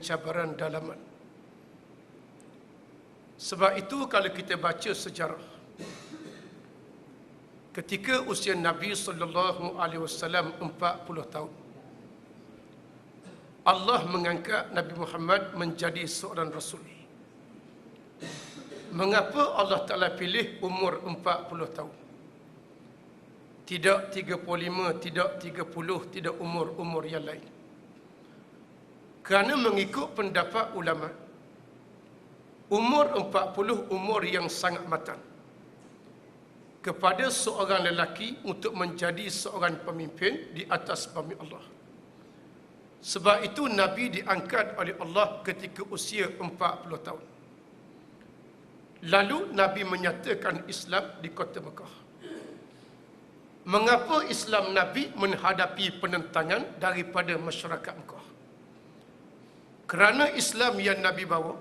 cabaran dalaman. Sebab itu kalau kita baca sejarah, ketika usia Nabi SAW 40 tahun, Allah mengangkat Nabi Muhammad menjadi seorang Rasul. Mengapa Allah Ta'ala pilih umur 40 tahun? Tidak 35, tidak 30, tidak umur-umur yang lain. Kerana mengikut pendapat ulama, umur 40 umur yang sangat matang kepada seorang lelaki untuk menjadi seorang pemimpin di atas bumi Allah. Sebab itu Nabi diangkat oleh Allah ketika usia 40 tahun. Lalu Nabi menyatakan Islam di kota Mekah. Mengapa Islam Nabi menghadapi penentangan daripada masyarakat Mekah? Kerana Islam yang Nabi bawa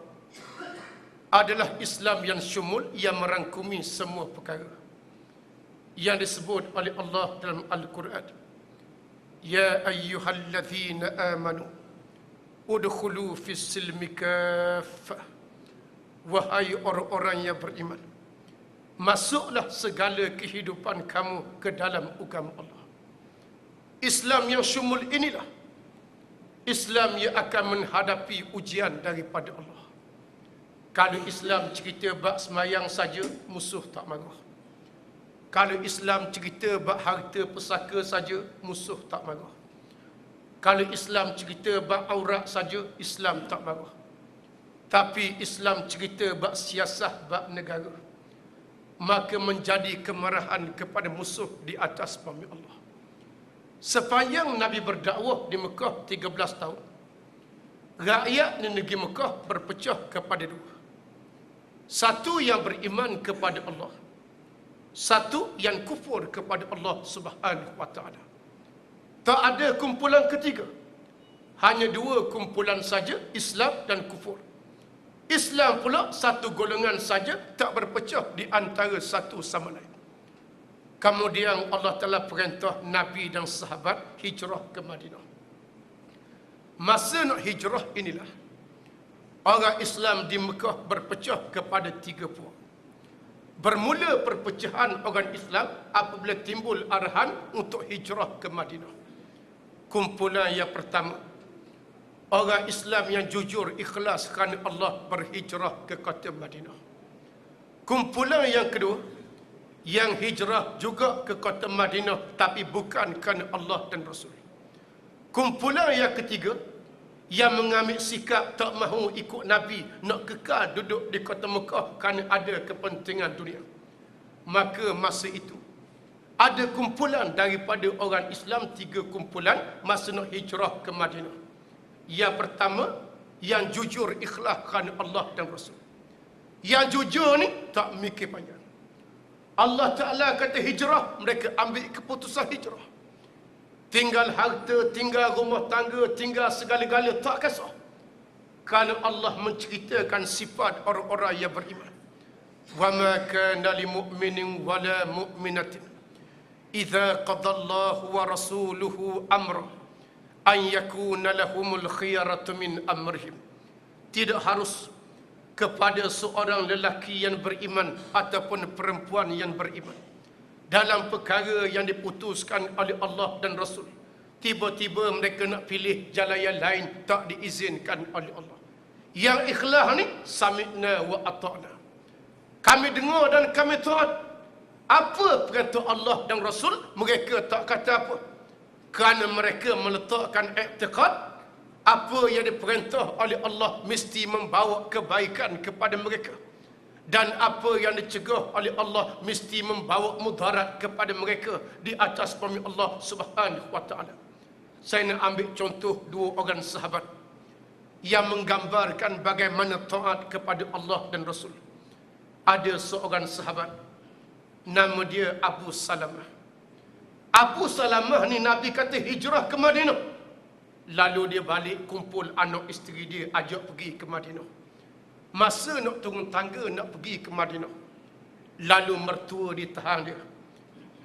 adalah Islam yang syumul, yang merangkumi semua perkara yang disebut oleh Allah dalam Al-Quran. Ya ayyuhallazina amanu udkhulu fis silmi kaffah. Wahai orang-orang yang beriman, masuklah segala kehidupan kamu ke dalam agama Allah. Islam yang syumul inilah Islam yang akan menghadapi ujian daripada Allah. Kalau Islam cerita bab semayang saja, musuh tak marah. Kalau Islam cerita bab harta pusaka saja, musuh tak marah. Kalau Islam cerita bab aurat saja, Islam tak marah. Tapi Islam cerita bab siasah, bab negara, maka menjadi kemarahan kepada musuh di atas bumi Allah. Sepanjang Nabi berdakwah di Mekah 13 tahun, rakyat di negeri Mekah berpecah kepada dua. Satu yang beriman kepada Allah, satu yang kufur kepada Allah Subhanahu wa taala. Tak ada kumpulan ketiga. Hanya dua kumpulan saja, Islam dan kufur. Islam pula satu golongan saja, tak berpecah di antara satu sama lain. Kemudian Allah Ta'ala perintah Nabi dan sahabat hijrah ke Madinah. Masa nak hijrah inilah orang Islam di Mekah berpecah kepada tiga puak. Bermula perpecahan orang Islam apabila timbul arahan untuk hijrah ke Madinah. Kumpulan yang pertama, orang Islam yang jujur ikhlas kerana Allah berhijrah ke kota Madinah. Kumpulan yang kedua, yang hijrah juga ke kota Madinah tapi bukan kerana Allah dan Rasul. Kumpulan yang ketiga, yang mengambil sikap tak mahu ikut Nabi, nak kekal duduk di kota Mekah kerana ada kepentingan dunia. Maka masa itu ada kumpulan daripada orang Islam, tiga kumpulan masa nak hijrah ke Madinah. Yang pertama, yang jujur ikhlas kerana Allah dan Rasul. Yang jujur ni tak mikir panjang. Allah Ta'ala kata hijrah, mereka ambil keputusan hijrah. Tinggal harta, tinggal rumah tangga, tinggal segala-gala, tak kisah. Kalau Allah menceritakan sifat orang-orang yang beriman. وَمَا كَانَ لِمُؤْمِنٍ وَلَا مُؤْمِنَةٍ إِذَا قَضَى اللَّهُ وَرَسُولُهُ أَمْرًا أَنْ يَكُونَ لَهُمُ الْخِيَرَةُ مِنْ أَمْرِهِمْ. Tidak harus kepada seorang lelaki yang beriman ataupun perempuan yang beriman dalam perkara yang diputuskan oleh Allah dan Rasul, tiba-tiba mereka nak pilih jalan yang lain, tak diizinkan oleh Allah. Yang ikhlas ni sami'na wa ata'na, kami dengar dan kami taat. Apa perintah Allah dan Rasul, mereka tak kata apa, kerana mereka meletakkan i'tiqad apa yang diperintah oleh Allah mesti membawa kebaikan kepada mereka, dan apa yang dicegah oleh Allah mesti membawa mudarat kepada mereka di atas bumi Allah Subhanahu wa taala. Saya nak ambil contoh dua orang sahabat yang menggambarkan bagaimana taat kepada Allah dan Rasul. Ada seorang sahabat nama dia Abu Salamah. Abu Salamah ni Nabi kata hijrah ke Madinah. Lalu dia balik kumpul anak isteri dia, ajak pergi ke Madinah. Masa nak turun tangga nak pergi ke Madinah, lalu mertua dia tahan dia.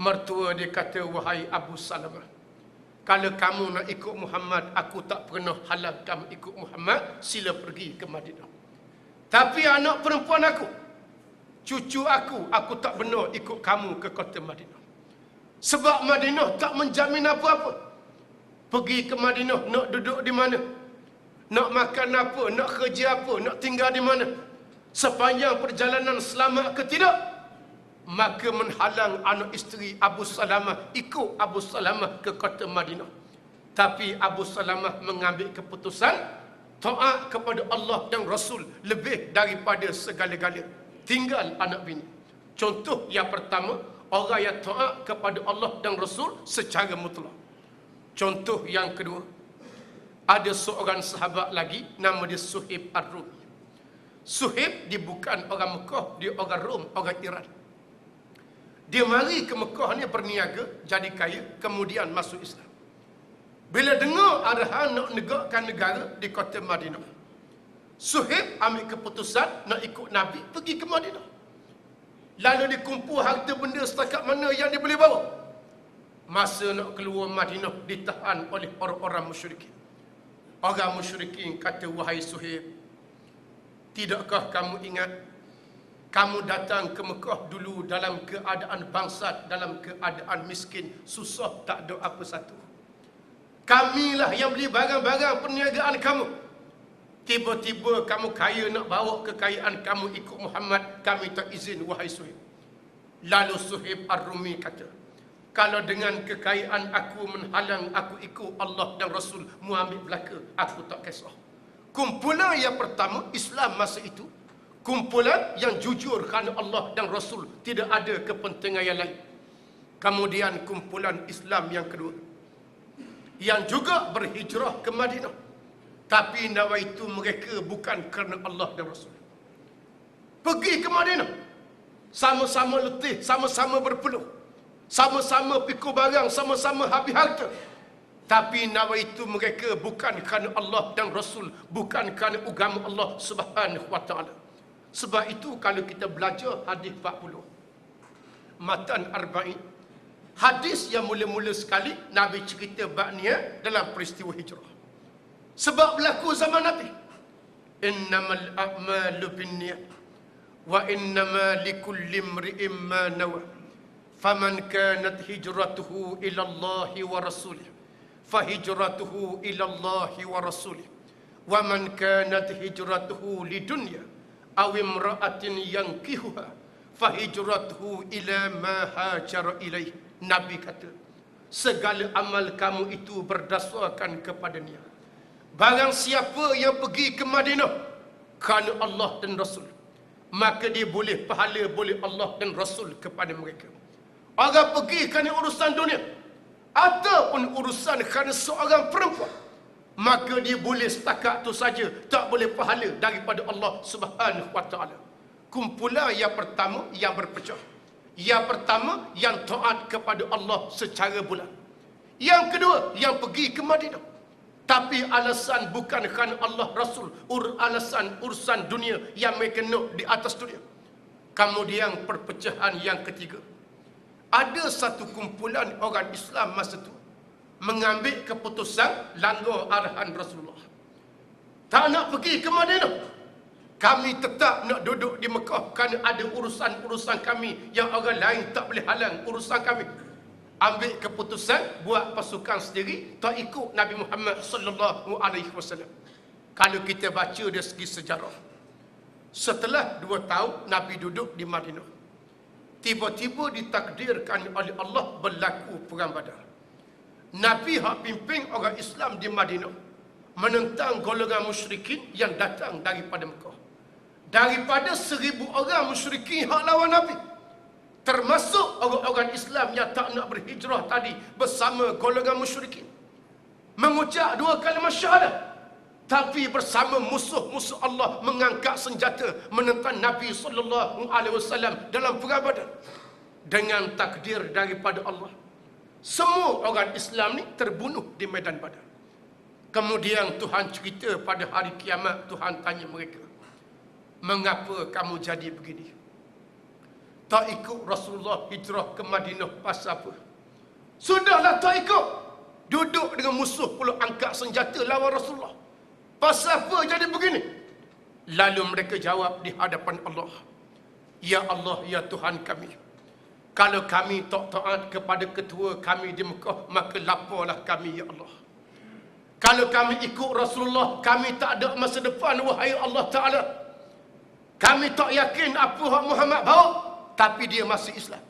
Mertua dia kata, wahai Abu Salamah, kalau kamu nak ikut Muhammad, aku tak pernah halang kamu ikut Muhammad, sila pergi ke Madinah. Tapi anak perempuan aku, cucu aku tak benar ikut kamu ke kota Madinah. Sebab Madinah tak menjamin apa-apa. Pergi ke Madinah, nak duduk di mana? Nak makan apa? Nak kerja apa? Nak tinggal di mana? Sepanjang perjalanan selamat ke tidak? Maka menhalang anak isteri Abu Salamah ikut Abu Salamah ke kota Madinah. Tapi Abu Salamah mengambil keputusan taat kepada Allah dan Rasul lebih daripada segala-gala. Tinggal anak bini. Contoh yang pertama, orang yang taat kepada Allah dan Rasul secara mutlak. Contoh yang kedua, ada seorang sahabat lagi, nama dia Suhaib Ar-Rumi. Suhaib dia bukan orang Mekah, dia orang Rom, orang Iran. Dia mari ke Mekah ni berniaga, jadi kaya, kemudian masuk Islam. Bila dengar arahan nak negakkan negara di kota Madinah, Suhaib ambil keputusan nak ikut Nabi pergi ke Madinah. Lalu dikumpul harta benda setakat mana yang dia boleh bawa. Masa nak keluar Madinah ditahan oleh orang-orang musyrikin. Orang musyrikin kata, wahai Suhaib, tidakkah kamu ingat kamu datang ke Mekah dulu dalam keadaan bangsat, dalam keadaan miskin, susah, tak ada apa satu. Kamilah yang beli barang-barang perniagaan kamu. Tiba-tiba kamu kaya, nak bawa kekayaan kamu ikut Muhammad, kami tak izin, wahai Suhaib. Lalu Suhaib Ar-Rumi kata, kalau dengan kekayaan aku menghalang aku ikut Allah dan Rasul, mu ambil belaka, aku tak kisah. Kumpulan yang pertama, Islam masa itu, kumpulan yang jujur kerana Allah dan Rasul, tidak ada kepentingan yang lain. Kemudian kumpulan Islam yang kedua, yang juga berhijrah ke Madinah, tapi nawaitu mereka bukan kerana Allah dan Rasul. Pergi ke Madinah, sama-sama letih, sama-sama berpeluh, sama-sama pikul barang, sama-sama habis harta. Tapi nawaitu mereka bukan kerana Allah dan Rasul, bukan kerana agama Allah Subhanahu wa taala. Sebab itu kalau kita belajar hadis 40, Matan Arba'in, hadis yang mula-mula sekali Nabi cerita bab niat dalam peristiwa hijrah. Sebab berlaku zaman Nabi. Innamal a'malu binniyat wa innama likulli imri'in ma nawa. Faman kanat hijratuhu ila Allah wa rasulih, fahijratuhu ila Allah wa rasulih. Wa man kanat hijratuhu lidunya aw imra'atin yankihuha, fahijratuhu ila ma hajara ilaih. Nabi kata, segala amal kamu itu berdasarkan kepada niat. Barang siapa yang pergi ke Madinah kerana Allah dan Rasul, maka dia boleh pahala, boleh Allah dan Rasul kepada mereka. Orang pergi kerana urusan dunia ataupun urusan kerana seorang perempuan, maka dia boleh setakat tu saja, tak boleh pahala daripada Allah Subhanahu wa taala. Kumpulan yang pertama yang berpecah. Yang pertama yang taat kepada Allah secara bulan. Yang kedua yang pergi ke Madinah, tapi alasan bukan kerana Allah Rasul, alasan urusan dunia yang mereka nak di atas dunia. Kemudian perpecahan yang ketiga, ada satu kumpulan orang Islam masa itu mengambil keputusan langgar arahan Rasulullah. Tak nak pergi ke Madinah, kami tetap nak duduk di Mekah kerana ada urusan-urusan kami yang orang lain tak boleh halang urusan kami. Ambil keputusan buat pasukan sendiri, tak ikut Nabi Muhammad sallallahu alaihi wasallam. Kalau kita baca dari segi sejarah, setelah 2 tahun Nabi duduk di Madinah, tiba-tiba ditakdirkan oleh Allah berlaku perang Badar. Nabi hak pimpin orang Islam di Madinah menentang golongan musyrikin yang datang daripada Mekah. Daripada 1000 orang musyrikin hak lawan Nabi, termasuk orang-orang Islam yang tak nak berhijrah tadi bersama golongan musyrikin, mengucap 2 kalimah syahadah, tapi bersama musuh-musuh Allah mengangkat senjata menentang Nabi sallallahu alaihi wasallam dalam perang Badar. Dengan takdir daripada Allah, semua orang Islam ni terbunuh di medan Badar. Kemudian Tuhan cerita pada hari kiamat, Tuhan tanya mereka, mengapa kamu jadi begini? Tak ikut Rasulullah hijrah ke Madinah pasal apa? Sudahlah tak ikut. Duduk dengan musuh pula angkat senjata lawan Rasulullah. Pasal apa jadi begini? Lalu mereka jawab di hadapan Allah, Ya Allah, ya Tuhan kami, kalau kami tak taat kepada ketua kami di Mekah, maka laporlah kami, ya Allah. Kalau kami ikut Rasulullah, kami tak ada masa depan, wahai Allah Ta'ala. Kami tak yakin apa yang Muhammad bawa, tapi dia masih Islam.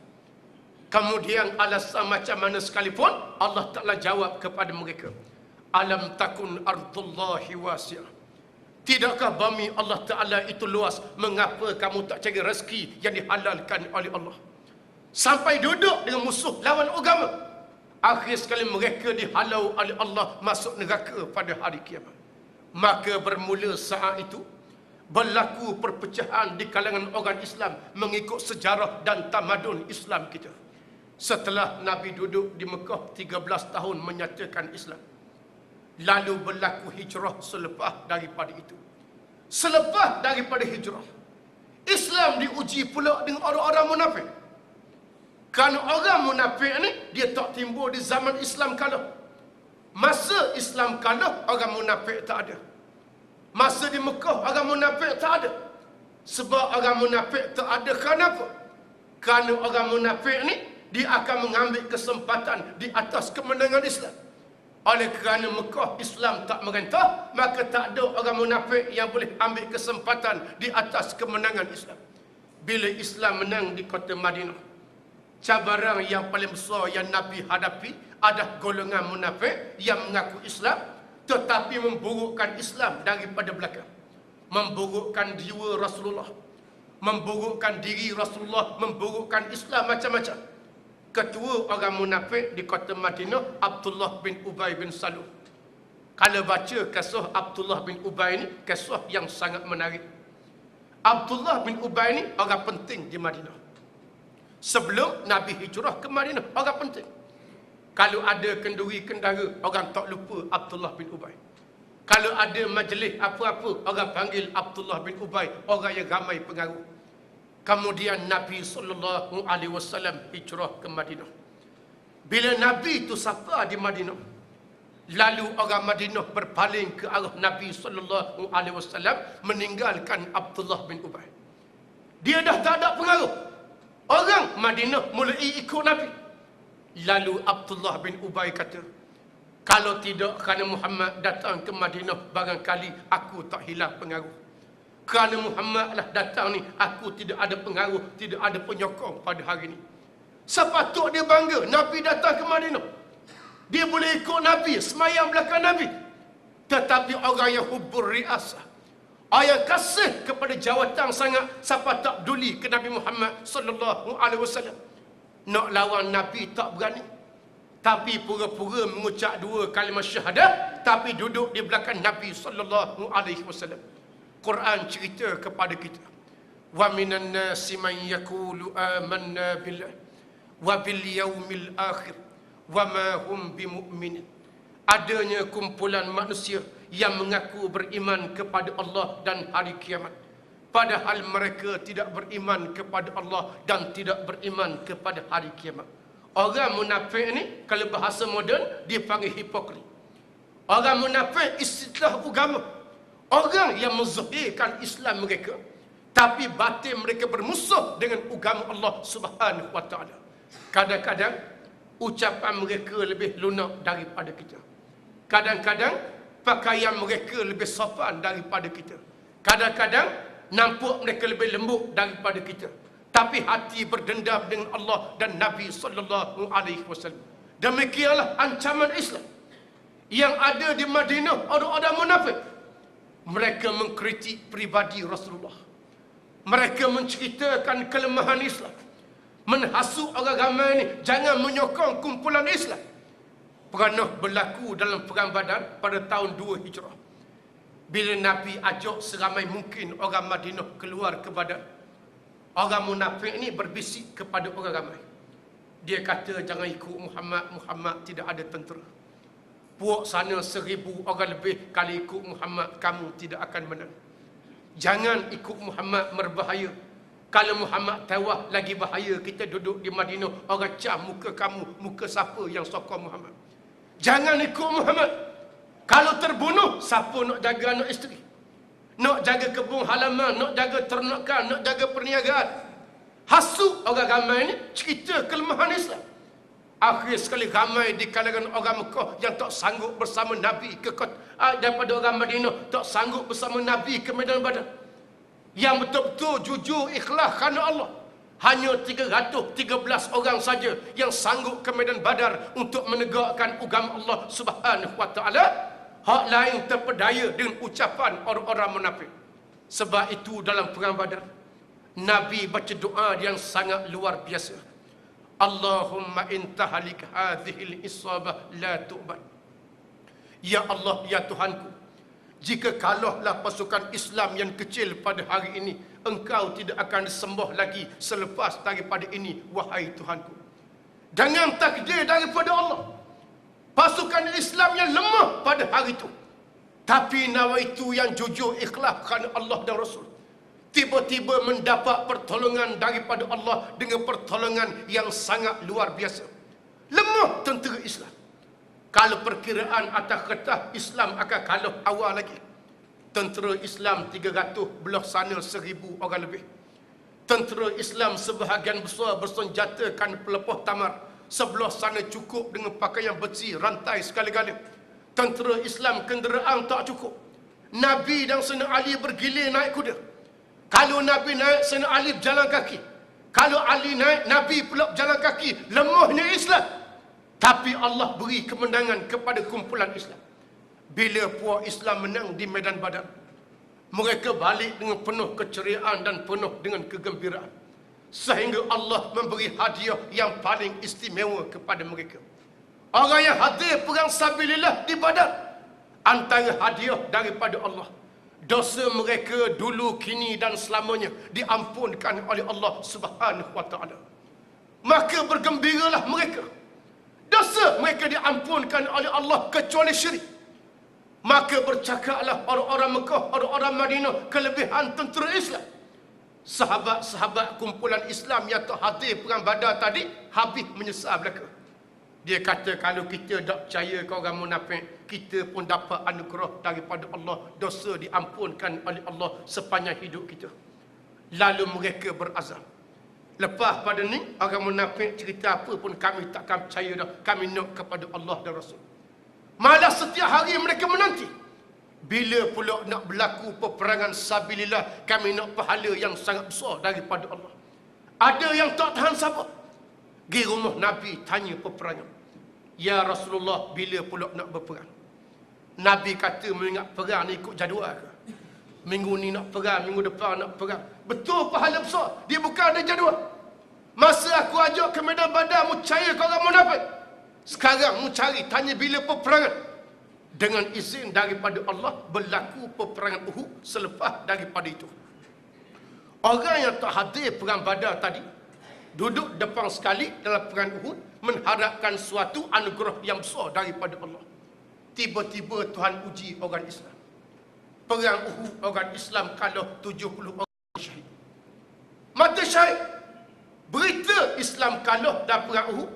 Kemudian alasan macam mana sekalipun, Allah Ta'ala jawab kepada mereka, Alam takun ardullahi wasi'ah. Tidakkah bumi Allah Ta'ala itu luas? Mengapa kamu tak cari rezeki yang dihalalkan oleh Allah? Sampai duduk dengan musuh lawan agama. Akhir sekali mereka dihalau oleh Allah masuk neraka pada hari kiamat. Maka bermula saat itu berlaku perpecahan di kalangan orang Islam mengikut sejarah dan tamadun Islam kita. Setelah Nabi duduk di Mekah 13 tahun menyatakan Islam, lalu berlaku hijrah selepas daripada itu. Selepas daripada hijrah, Islam diuji pula dengan orang-orang munafik. Kerana orang munafik ni, dia tak timbul di zaman Islam kalah. Masa Islam kalah, orang munafik tak ada. Masa di Mekah, orang munafik tak ada. Sebab orang munafik tak ada kerana apa? Kerana orang munafik ni, dia akan mengambil kesempatan di atas kemenangan Islam. Oleh kerana Mekah Islam tak merentah, maka tak ada orang munafik yang boleh ambil kesempatan di atas kemenangan Islam. Bila Islam menang di kota Madinah, cabaran yang paling besar yang Nabi hadapi adalah golongan munafik yang mengaku Islam tetapi memburukkan Islam daripada belakang. Memburukkan jiwa Rasulullah, memburukkan diri Rasulullah, memburukkan Islam macam-macam. Ketua orang munafik di kota Madinah, Abdullah bin Ubay bin Salul. Kalau baca kisah Abdullah bin Ubay ni, kisah yang sangat menarik. Abdullah bin Ubay ni orang penting di Madinah. Sebelum Nabi hijrah ke Madinah, orang penting. Kalau ada kenduri kendara, orang tak lupa Abdullah bin Ubay. Kalau ada majlis apa-apa, orang panggil Abdullah bin Ubay, orang yang ramai pengaruh. Kemudian Nabi SAW hijrah ke Madinah. Bila Nabi itu sampai di Madinah, lalu orang Madinah berpaling ke arah Nabi SAW, meninggalkan Abdullah bin Ubay. Dia dah tak ada pengaruh. Orang Madinah mulai ikut Nabi. Lalu Abdullah bin Ubay kata, kalau tidak kerana Muhammad datang ke Madinah, barangkali aku tak hilang pengaruh. Kerana Muhammad lah datang ni, aku tidak ada pengaruh, tidak ada penyokong pada hari ni. Sepatut dia bangga Nabi datang ke Madinah. Dia boleh ikut Nabi, semayang belakang Nabi. Tetapi orang yang hubur riasah, orang yang kasih kepada jawatan sangat, siapa tak peduli ke Nabi Muhammad SAW, nak lawan Nabi tak berani. Tapi pura-pura mengucap 2 kalimah syahadah, tapi duduk di belakang Nabi SAW. Quran cerita kepada kita, wa minan nasi man yaqulu amanna billah wa bil yaumil akhir wa ma hum bimu'minin. Adanya kumpulan manusia yang mengaku beriman kepada Allah dan hari kiamat, padahal mereka tidak beriman kepada Allah dan tidak beriman kepada hari kiamat. Orang munafik ni, kalau bahasa moden, dia panggil hipokrit. Orang munafik istilah agama. Orang yang menzahirkan Islam mereka, tapi batin mereka bermusuh dengan agama Allah Subhanahu wa taala. Kadang-kadang ucapan mereka lebih lunak daripada kita. Kadang-kadang pakaian mereka lebih sopan daripada kita. Kadang-kadang nampak mereka lebih lembut daripada kita. Tapi hati berdendam dengan Allah dan Nabi SAW. Demikianlah ancaman Islam. Yang ada di Madinah orang-orang munafik. Mereka mengkritik pribadi Rasulullah. Mereka menceritakan kelemahan Islam. Menhasut orang ramai ini, jangan menyokong kumpulan Islam. Pernah berlaku dalam perang Badar pada tahun 2 Hijrah. Bila Nabi ajak seramai mungkin orang Madinah keluar ke Badar, orang munafik ini berbisik kepada orang ramai. Dia kata, jangan ikut Muhammad, Muhammad tidak ada tentera. Puak sana 1000 orang lebih, kalau ikut Muhammad, kamu tidak akan menang. Jangan ikut Muhammad, berbahaya. Kalau Muhammad tewas, lagi bahaya. Kita duduk di Madinah, orang cah muka kamu, muka siapa yang sokong Muhammad. Jangan ikut Muhammad. Kalau terbunuh, siapa nak jaga anak isteri? Nak jaga kebun halaman, nak jaga ternakan, nak jaga perniagaan. Hasut orang ramai ni cerita kelemahan Islam. Akhir sekali ramai di kalangan orang Mekah yang tak sanggup bersama Nabi ke daripada orang Madinah tak sanggup bersama Nabi ke medan Badar. Yang betul-betul jujur ikhlas kerana Allah. Hanya 313 orang saja yang sanggup ke medan Badar untuk menegakkan agama Allah Subhanahu wa taala. Hak lain terpedaya dengan ucapan orang-orang munafik. Sebab itu dalam perang Badar, Nabi baca doa yang sangat luar biasa. Allahumma intahalik hadhil isabah la tu'bad. Ya Allah, ya Tuhanku, jika kalahlah pasukan Islam yang kecil pada hari ini, Engkau tidak akan disembah lagi selepas daripada ini, wahai Tuhanku. Dengan takdir daripada Allah, pasukan Islam yang lemah pada hari itu, tapi nawaitu yang jujur ikhlas kerana Allah dan Rasul, tiba-tiba mendapat pertolongan daripada Allah dengan pertolongan yang sangat luar biasa. Lemah tentera Islam. Kalau perkiraan atas kertas Islam akan kalah awal lagi. Tentera Islam 300, belah sana 1000 orang lebih. Tentera Islam sebahagian besar bersenjatakan pelepah tamar. Sebelah sana cukup dengan pakaian besi, rantai segala-gala. Tentera Islam kenderaan tak cukup. Nabi dan Sayyidina Ali bergilir naik kuda. Kalau Nabi naik, Sayyidina Ali berjalan kaki. Kalau Ali naik, Nabi pula berjalan kaki. Lemahnya Islam. Tapi Allah beri kemenangan kepada kumpulan Islam. Bila puak Islam menang di medan Badar, mereka balik dengan penuh keceriaan dan penuh dengan kegembiraan. Sehingga Allah memberi hadiah yang paling istimewa kepada mereka. Orang yang hadir perang sabilillah di Badar, antara hadiah daripada Allah, dosa mereka dulu, kini dan selamanya diampunkan oleh Allah Subhanahu wa taala. Maka bergembiralah mereka. Dosa mereka diampunkan oleh Allah kecuali syirik. Maka bercakaplah orang-orang Mekah, orang-orang Madinah kelebihan tentera Islam. Sahabat-sahabat kumpulan Islam yang tak hadir perang Badar tadi habis menyesal belaka. Dia kata, kalau kita tak percaya ke orang munafik, kita pun dapat anugerah daripada Allah, dosa diampunkan oleh Allah sepanjang hidup kita. Lalu mereka berazam, lepas pada ni orang munafik cerita apa pun kami takkan percaya dah, kami nak kepada Allah dan Rasul. Malah setiap hari mereka menanti, bila pula nak berlaku peperangan sabilillah, kami nak pahala yang sangat besar daripada Allah. Ada yang tak tahan sabar, pergi rumah Nabi tanya peperangan. Ya Rasulullah, bila pula nak berperang? Nabi kata, mengingat perang ni ikut jadual ke? Minggu ni nak perang, minggu depan nak perang. Betul pahala besar, dia bukan ada jadual. Masa aku ajak ke medan Badar, mu percaya ke orang munafik. Sekarang mu cari, tanya bila peperangan. Dengan izin daripada Allah, berlaku peperangan Uhud selepas daripada itu. Orang yang tak hadir perang Badar tadi, duduk depan sekali dalam perang Uhud, mengharapkan suatu anugerah yang besar daripada Allah. Tiba-tiba Tuhan uji orang Islam. Perang Uhud, orang Islam kalah 70 orang syahid. Mata syahid. Berita Islam kalah dalam perang Uhud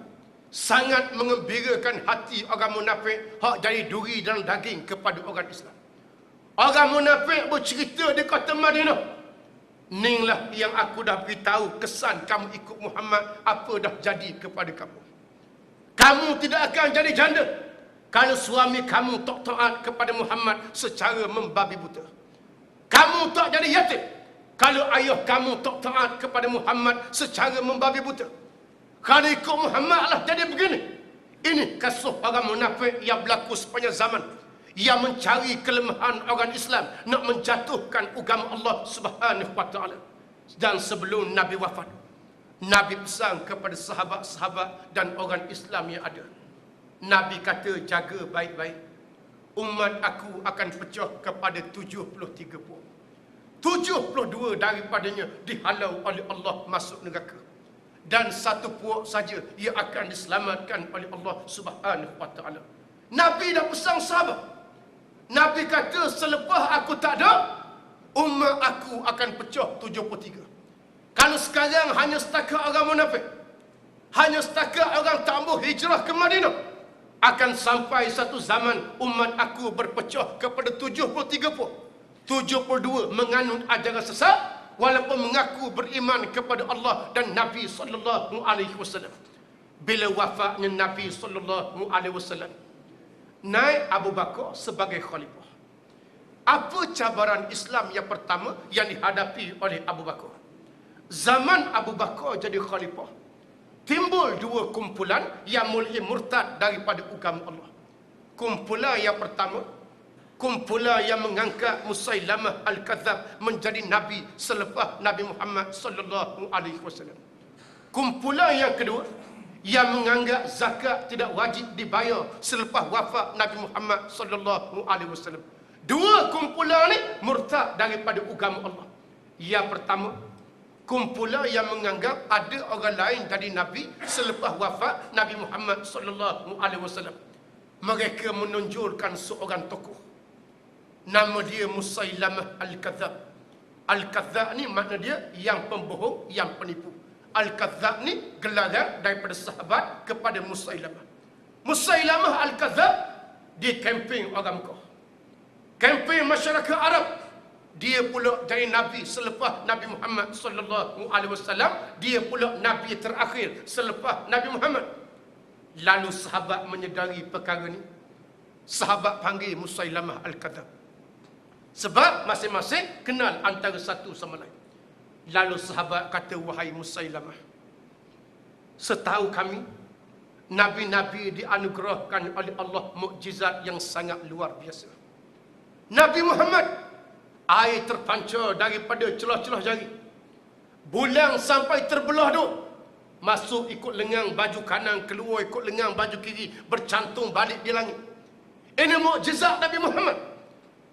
sangat mengembirakan hati orang munafik hak jadi duri dan daging kepada orang Islam. Orang munafik bercerita di kota Madinah, inilah yang aku dah beritahu, kesan kamu ikut Muhammad apa dah jadi kepada kamu. Kamu tidak akan jadi janda kalau suami kamu tak taat kepada Muhammad secara membabi buta. Kamu tak jadi yatim kalau ayah kamu tak taat kepada Muhammad secara membabi buta. Kalau ikut Muhammad lah jadi begini. Ini kasus orang munafik yang berlaku sepanjang zaman, yang mencari kelemahan orang Islam, nak menjatuhkan agama Allah Subhanahu wa taala. Dan sebelum Nabi wafat, Nabi pesan kepada sahabat-sahabat dan orang Islam yang ada. Nabi kata, jaga baik-baik. Umat aku akan pecah kepada 73 puak. 72 daripadanya dihalau oleh Allah masuk neraka. Dan satu puak saja ia akan diselamatkan oleh Allah Subhanahu wa taala. Nabi dah pesan sahabat. Nabi kata, selepas aku tak ada, umat aku akan pecah 73. Kalau sekarang hanya setakat orang munafik, hanya setakat orang tak mau hijrah ke Madinah, Akan sampai satu zaman umat aku berpecah kepada 72 menganut ajaran sesat, walaupun mengaku beriman kepada Allah dan Nabi sallallahu alaihi wasallam. Bila wafatnya Nabi sallallahu alaihi wasallam, naik Abu Bakar sebagai khalifah. Apa cabaran Islam yang pertama yang dihadapi oleh Abu Bakar? Zaman Abu Bakar jadi khalifah, timbul dua kumpulan yang mulai murtad daripada agama Allah. Kumpulan yang pertama, kumpulan yang mengangkat Musailamah Al-Kadzab menjadi nabi selepas Nabi Muhammad sallallahu alaihi wasallam. Kumpulan yang kedua, yang menganggap zakat tidak wajib dibayar selepas wafat Nabi Muhammad sallallahu alaihi wasallam. Dua kumpulan ni murtad daripada agama Allah. Yang pertama, kumpulan yang menganggap ada orang lain jadi nabi selepas wafat Nabi Muhammad sallallahu alaihi wasallam. Mereka menonjolkan seorang tokoh, nama dia Musailamah Al-Kadzab. Al-Kadzab ni makna dia yang pembohong, yang penipu. Al-Kadzab ni gelaran daripada sahabat kepada Musailamah. Musailamah Al-Kadzab dia kempen orang Mekah, kempen masyarakat Arab. Dia pula jadi nabi selepas Nabi Muhammad sallallahu alaihi wasallam. Dia pula nabi terakhir selepas Nabi Muhammad. Lalu sahabat menyedari perkara ni, sahabat panggil Musailamah Al-Kadzab, sebab masing-masing kenal antara satu sama lain. Lalu sahabat kata, wahai Musailamah, setahu kami nabi-nabi dianugerahkan oleh Allah mukjizat yang sangat luar biasa. Nabi Muhammad, air terpancar daripada celah-celah jari, bulan sampai terbelah tu, masuk ikut lengang baju kanan, keluar ikut lengang baju kiri, bercantum balik di langit. Ini mukjizat Nabi Muhammad.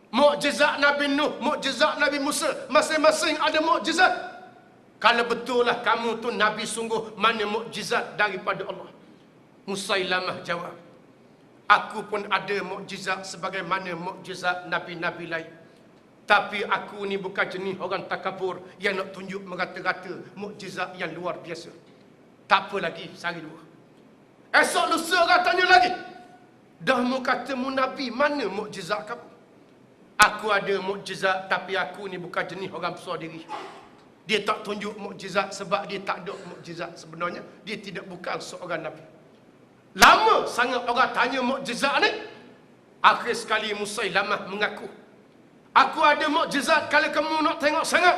Mukjizat Nabi Nuh, mukjizat Nabi Musa, masing-masing ada mukjizat. Kalau betul lah kamu tu nabi sungguh, mana mukjizat daripada Allah? Musailamah jawab, aku pun ada mukjizat sebagaimana mukjizat nabi-nabi lain. Tapi aku ni bukan jenis orang takabur yang nak tunjuk merata-rata mukjizat yang luar biasa. Tak apa lagi, sehari dua. Esok lusa orang tanya lagi, dah mu kata mu nabi, mana mukjizat kamu? Aku ada mukjizat, tapi aku ni bukan jenis orang besar diri. Dia tak tunjuk mukjizat sebab dia tak ada mukjizat. Sebenarnya dia tidak bukan seorang nabi. Lama sangat orang tanya mukjizat ni. Akhir sekali Musailamah mengaku, aku ada mukjizat. Kalau kamu nak tengok sangat,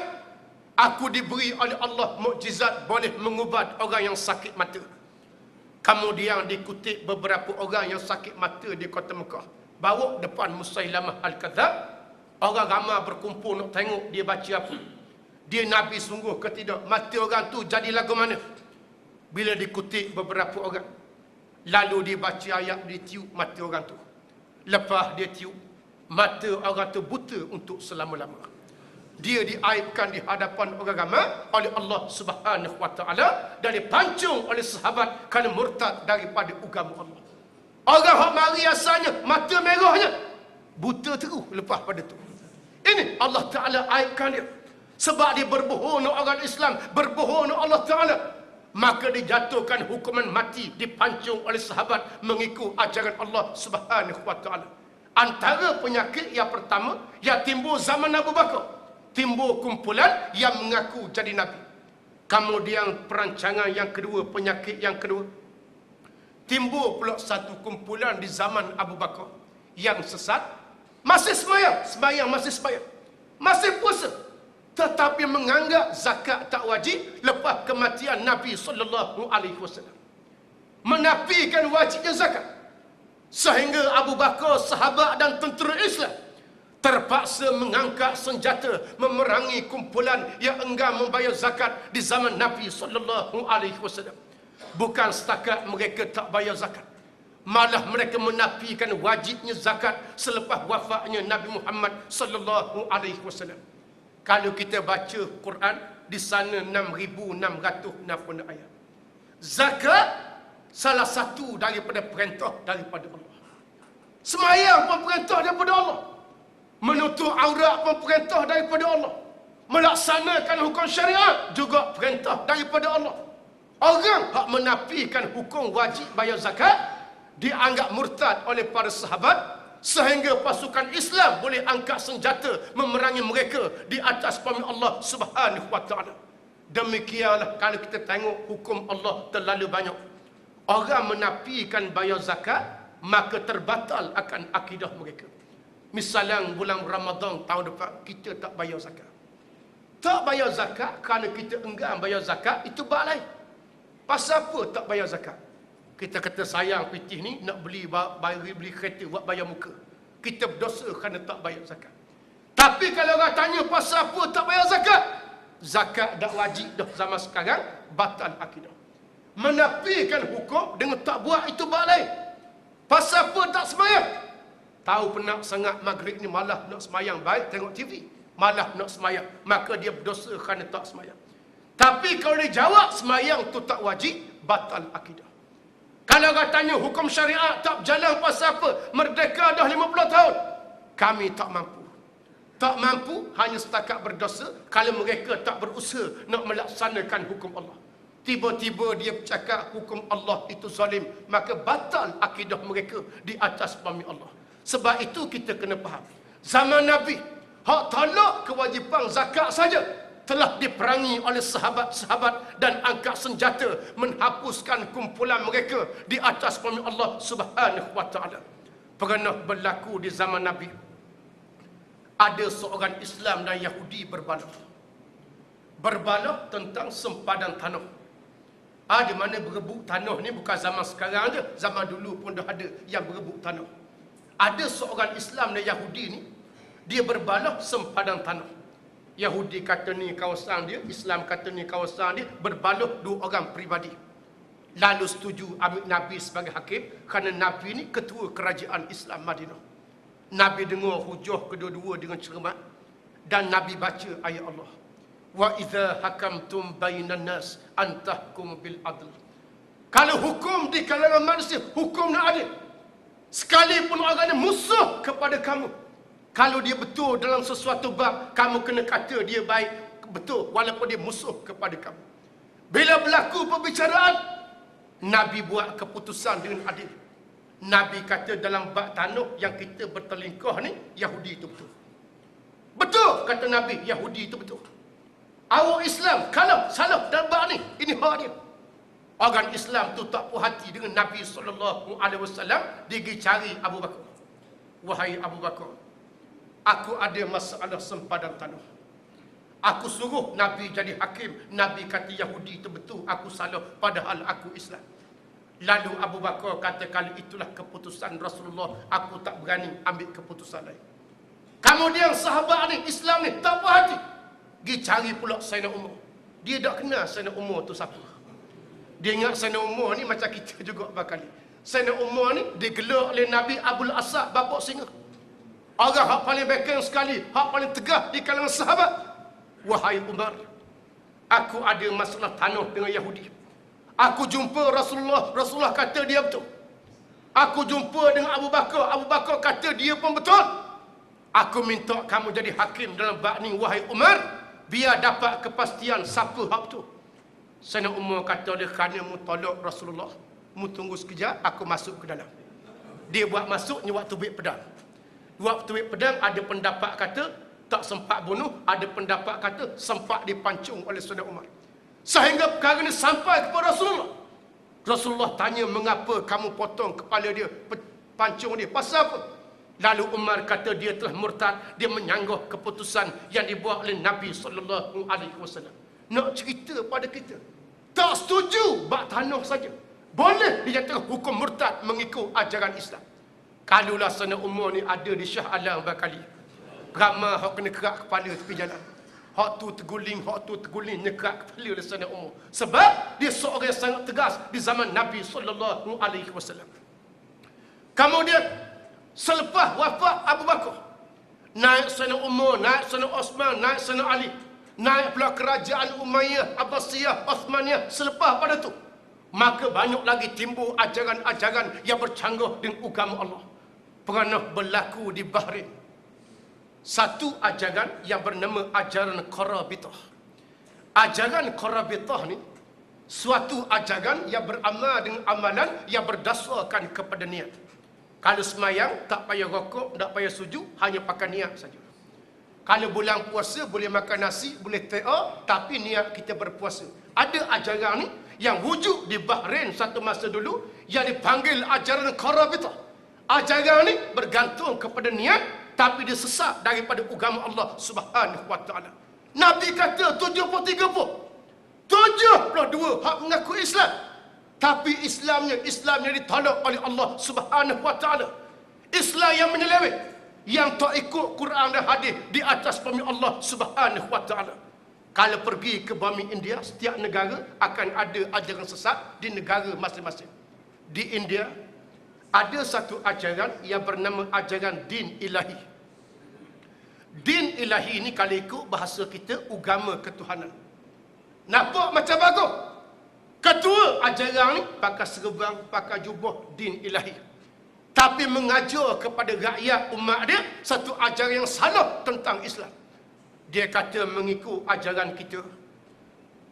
aku diberi oleh Allah mukjizat boleh mengubat orang yang sakit mata. Kemudian dikutip beberapa orang yang sakit mata di kota Mekah, bawa depan Musailamah Al-Kadzab. Orang ramai berkumpul nak tengok dia baca apa. Dia nabi sungguh ke tidak? Mata orang tu jadi lagu mana? Bila dikutip beberapa orang, lalu dia baca ayat, dia tiup mata orang tu. Lepas dia tiup, mata orang tu buta untuk selama-lama. Dia diaibkan di hadapan orang ramai oleh Allah Subhanahu wa taala dan dipancung oleh sahabat kerana murtad daripada agama Allah. Orang hak mari asalnya mata merahnya buta terus lepas pada tu. Ini Allah Taala aibkan dia sebab dia berbohong dengan orang Islam, berbohong dengan Allah Taala. Maka dijatuhkan hukuman mati, dipancung oleh sahabat mengikut ajaran Allah Subhanahu wa taala. Antara penyakit yang pertama yang timbul zaman Abu Bakar, timbul kumpulan yang mengaku jadi nabi. Kemudian perancangan yang kedua, penyakit yang kedua, timbul pula satu kumpulan di zaman Abu Bakar yang sesat, masih sembahyang, masih sembahyang, masih puasa, tetapi menganggap zakat tak wajib lepas kematian Nabi sallallahu alaihi wasallam. Menafikan wajibnya zakat. Sehingga Abu Bakar, sahabat dan tentera Islam terpaksa mengangkat senjata memerangi kumpulan yang enggan membayar zakat di zaman Nabi sallallahu alaihi wasallam. Bukan setakat mereka tak bayar zakat, malah mereka menafikan wajibnya zakat selepas wafatnya Nabi Muhammad sallallahu alaihi wasallam. Kalau kita baca Quran, di sana 6,660 ayat. Zakat salah satu daripada perintah daripada Allah. Sembahyang pun perintah daripada Allah. Menutup aurat pun perintah daripada Allah. Melaksanakan hukum syariat juga perintah daripada Allah. Orang yang menafikan hukum wajib bayar zakat, dianggap murtad oleh para sahabat, sehingga pasukan Islam boleh angkat senjata memerangi mereka di atas pahami Allah Subhanahu wa taala. Demikianlah kalau kita tengok hukum Allah terlalu banyak. Orang menafikan bayar zakat, maka terbatal akan akidah mereka. Misalnya bulan Ramadan tahun depan kita tak bayar zakat. Tak bayar zakat kerana kita enggan bayar zakat, itu bab lain. Pasal apa tak bayar zakat? Kita kata sayang pitih ni nak beli kereta buat bayar muka. Kita berdosa kerana tak bayar zakat. Tapi kalau orang tanya pasal apa tak bayar zakat? Zakat dah wajib dah zaman sekarang, batal akidah. Menafikan hukum dengan tak buat itu bab lain. Pasal apa tak sembahyang? Tahu penat sangat maghrib ni malah nak sembahyang, baik tengok TV, malah nak sembahyang, maka dia berdosa kerana tak sembahyang. Tapi kalau dia jawab sembahyang tu tak wajib, batal akidah. Kalau orang tanya hukum syariat tak berjalan pasal apa? Merdeka dah 50 tahun. Kami tak mampu. Tak mampu hanya setakat berdosa kalau mereka tak berusaha nak melaksanakan hukum Allah. Tiba-tiba dia bercakap hukum Allah itu zalim, maka batal akidah mereka di atas pahami Allah. Sebab itu kita kena faham. Zaman Nabi, hak talak kewajipan zakat saja telah diperangi oleh sahabat-sahabat dan angkat senjata menghapuskan kumpulan mereka di atas pahami Allah Subhanahu wa taala. Pernah berlaku di zaman Nabi, ada seorang Islam dan Yahudi berbalah. Berbalah tentang sempadan tanah. Di mana berebut tanah ni bukan zaman sekarang aja, zaman dulu pun dah ada yang berebut tanah. Ada seorang Islam dan Yahudi ni, dia berbalah sempadan tanah. Yahudi kata ni kawasan dia, Islam kata ni kawasan dia, berbalah dua orang peribadi. Lalu setuju ambil Nabi sebagai hakim kerana Nabi ni ketua kerajaan Islam Madinah. Nabi dengar hujah kedua-dua dengan cermat dan Nabi baca ayat Allah. Wa idza hakamtum bainan nas an tahkum bil adl. Kalau hukum di kalangan manusia, hukum nak adil. Sekalipun orang ni musuh kepada kamu, kalau dia betul dalam sesuatu bab, kamu kena kata dia baik, betul walaupun dia musuh kepada kamu. Bila berlaku perbicaraan, Nabi buat keputusan dengan adil. Nabi kata dalam bab tanah yang kita bertelingkah ni, Yahudi itu betul. Betul kata Nabi, Yahudi itu betul. Awak Islam kalau salah dalam bab ni, ini hak dia. Orang Islam tu tak puas hati dengan Nabi SAW, dia pergi cari Abu Bakar. Wahai Abu Bakar, aku ada masalah sempadan tanah. Aku suruh Nabi jadi hakim. Nabi kata Yahudi itu betul, aku salah, padahal aku Islam. Lalu Abu Bakar kata, kalau itulah keputusan Rasulullah, aku tak berani ambil keputusan lain. Kemudian sahabat ni, Islam ni, tak puas hati, pergi cari pula Sayyidina Umar. Dia tak kenal Sayyidina Umar tu siapa. Dia ingat Sayyidina Umar ni macam kita juga bakal. Sayyidina Umar ni digelar oleh Nabi Abul Asad, bapak singa. Orang hak paling beken sekali, hak paling tegas di kalangan sahabat. Wahai Umar, aku ada masalah tanah dengan Yahudi. Aku jumpa Rasulullah, Rasulullah kata dia betul. Aku jumpa dengan Abu Bakar, Abu Bakar kata dia pun betul. Aku minta kamu jadi hakim dalam bab ni, wahai Umar, biar dapat kepastian siapa hak betul. Sayyidina Umar kata, oleh kerana mu tolak Rasulullah, mu tunggu sekejap, aku masuk ke dalam. Dia buat masuk ni waktu duit pedang. Waktu duit pedang ada pendapat kata tak sempat bunuh, ada pendapat kata sempat dipancung oleh Sayyidina Umar. Sehingga perkara ini sampai kepada Rasulullah. Rasulullah tanya, mengapa kamu potong kepala dia, pancung dia, pasal apa? Lalu Umar kata dia telah murtad, dia menyanggah keputusan yang dibuat oleh Nabi SAW. Nak cerita pada kita, tak setuju bab tanah saja, boleh dinyatakan hukum murtad mengikut ajaran Islam. Kalaulah Sayyidina Umar ni ada di Shah Alam berkali, ramai hak kena kerak kepala tepi jalan. Hak tu terguling, nyekat kepala oleh Sayyidina Umar. Sebab dia seorang yang sangat tegas di zaman Nabi SAW. Kemudian selepas wafat Abu Bakar, naik Sayyidina Umar, naik Sayyidina Osman, naik Sayyidina Ali, naik pula kerajaan Umayyah, Abbasiyah, Osmaniyah. Selepas pada tu, maka banyak lagi timbul ajaran-ajaran yang bercanggah dengan agama Allah. Pernah berlaku di Bahrain satu ajaran yang bernama ajaran Qarabitah. Ajaran Qarabitah ni Suatu ajaran yang beramal dengan amalan yang berdasarkan kepada niat. Kalau semayang, tak payah rokok, tak payah sujud, hanya pakai niat saja. Kalau bulan puasa, boleh makan nasi, boleh TA, tapi niat kita berpuasa. Ada ajaran ni yang wujud di Bahrain satu masa dulu, yang dipanggil ajaran Qarabitah. Ajaran ni bergantung kepada niat, tapi dia sesat daripada agama Allah Subhanahu Wa Taala. Nabi kata 72 hak mengaku Islam, tapi Islamnya ditolak oleh Allah Subhanahu Wa Taala. Islam yang menyeleweng, yang tak ikut Quran dan hadis di atas bumi Allah Subhanahu Wa Taala. Kalau pergi ke bumi India, setiap negara akan ada ajaran sesat di negara masing-masing. Di India ada satu ajaran yang bernama ajaran din ilahi. Din ilahi ini kalau ikut bahasa kita, agama ketuhanan. Nampak macam bagus. Ketua ajaran ni pakai serban, pakai jubah din ilahi. Tapi mengajar kepada rakyat umat dia satu ajaran yang salah tentang Islam. Dia kata mengikut ajaran kita,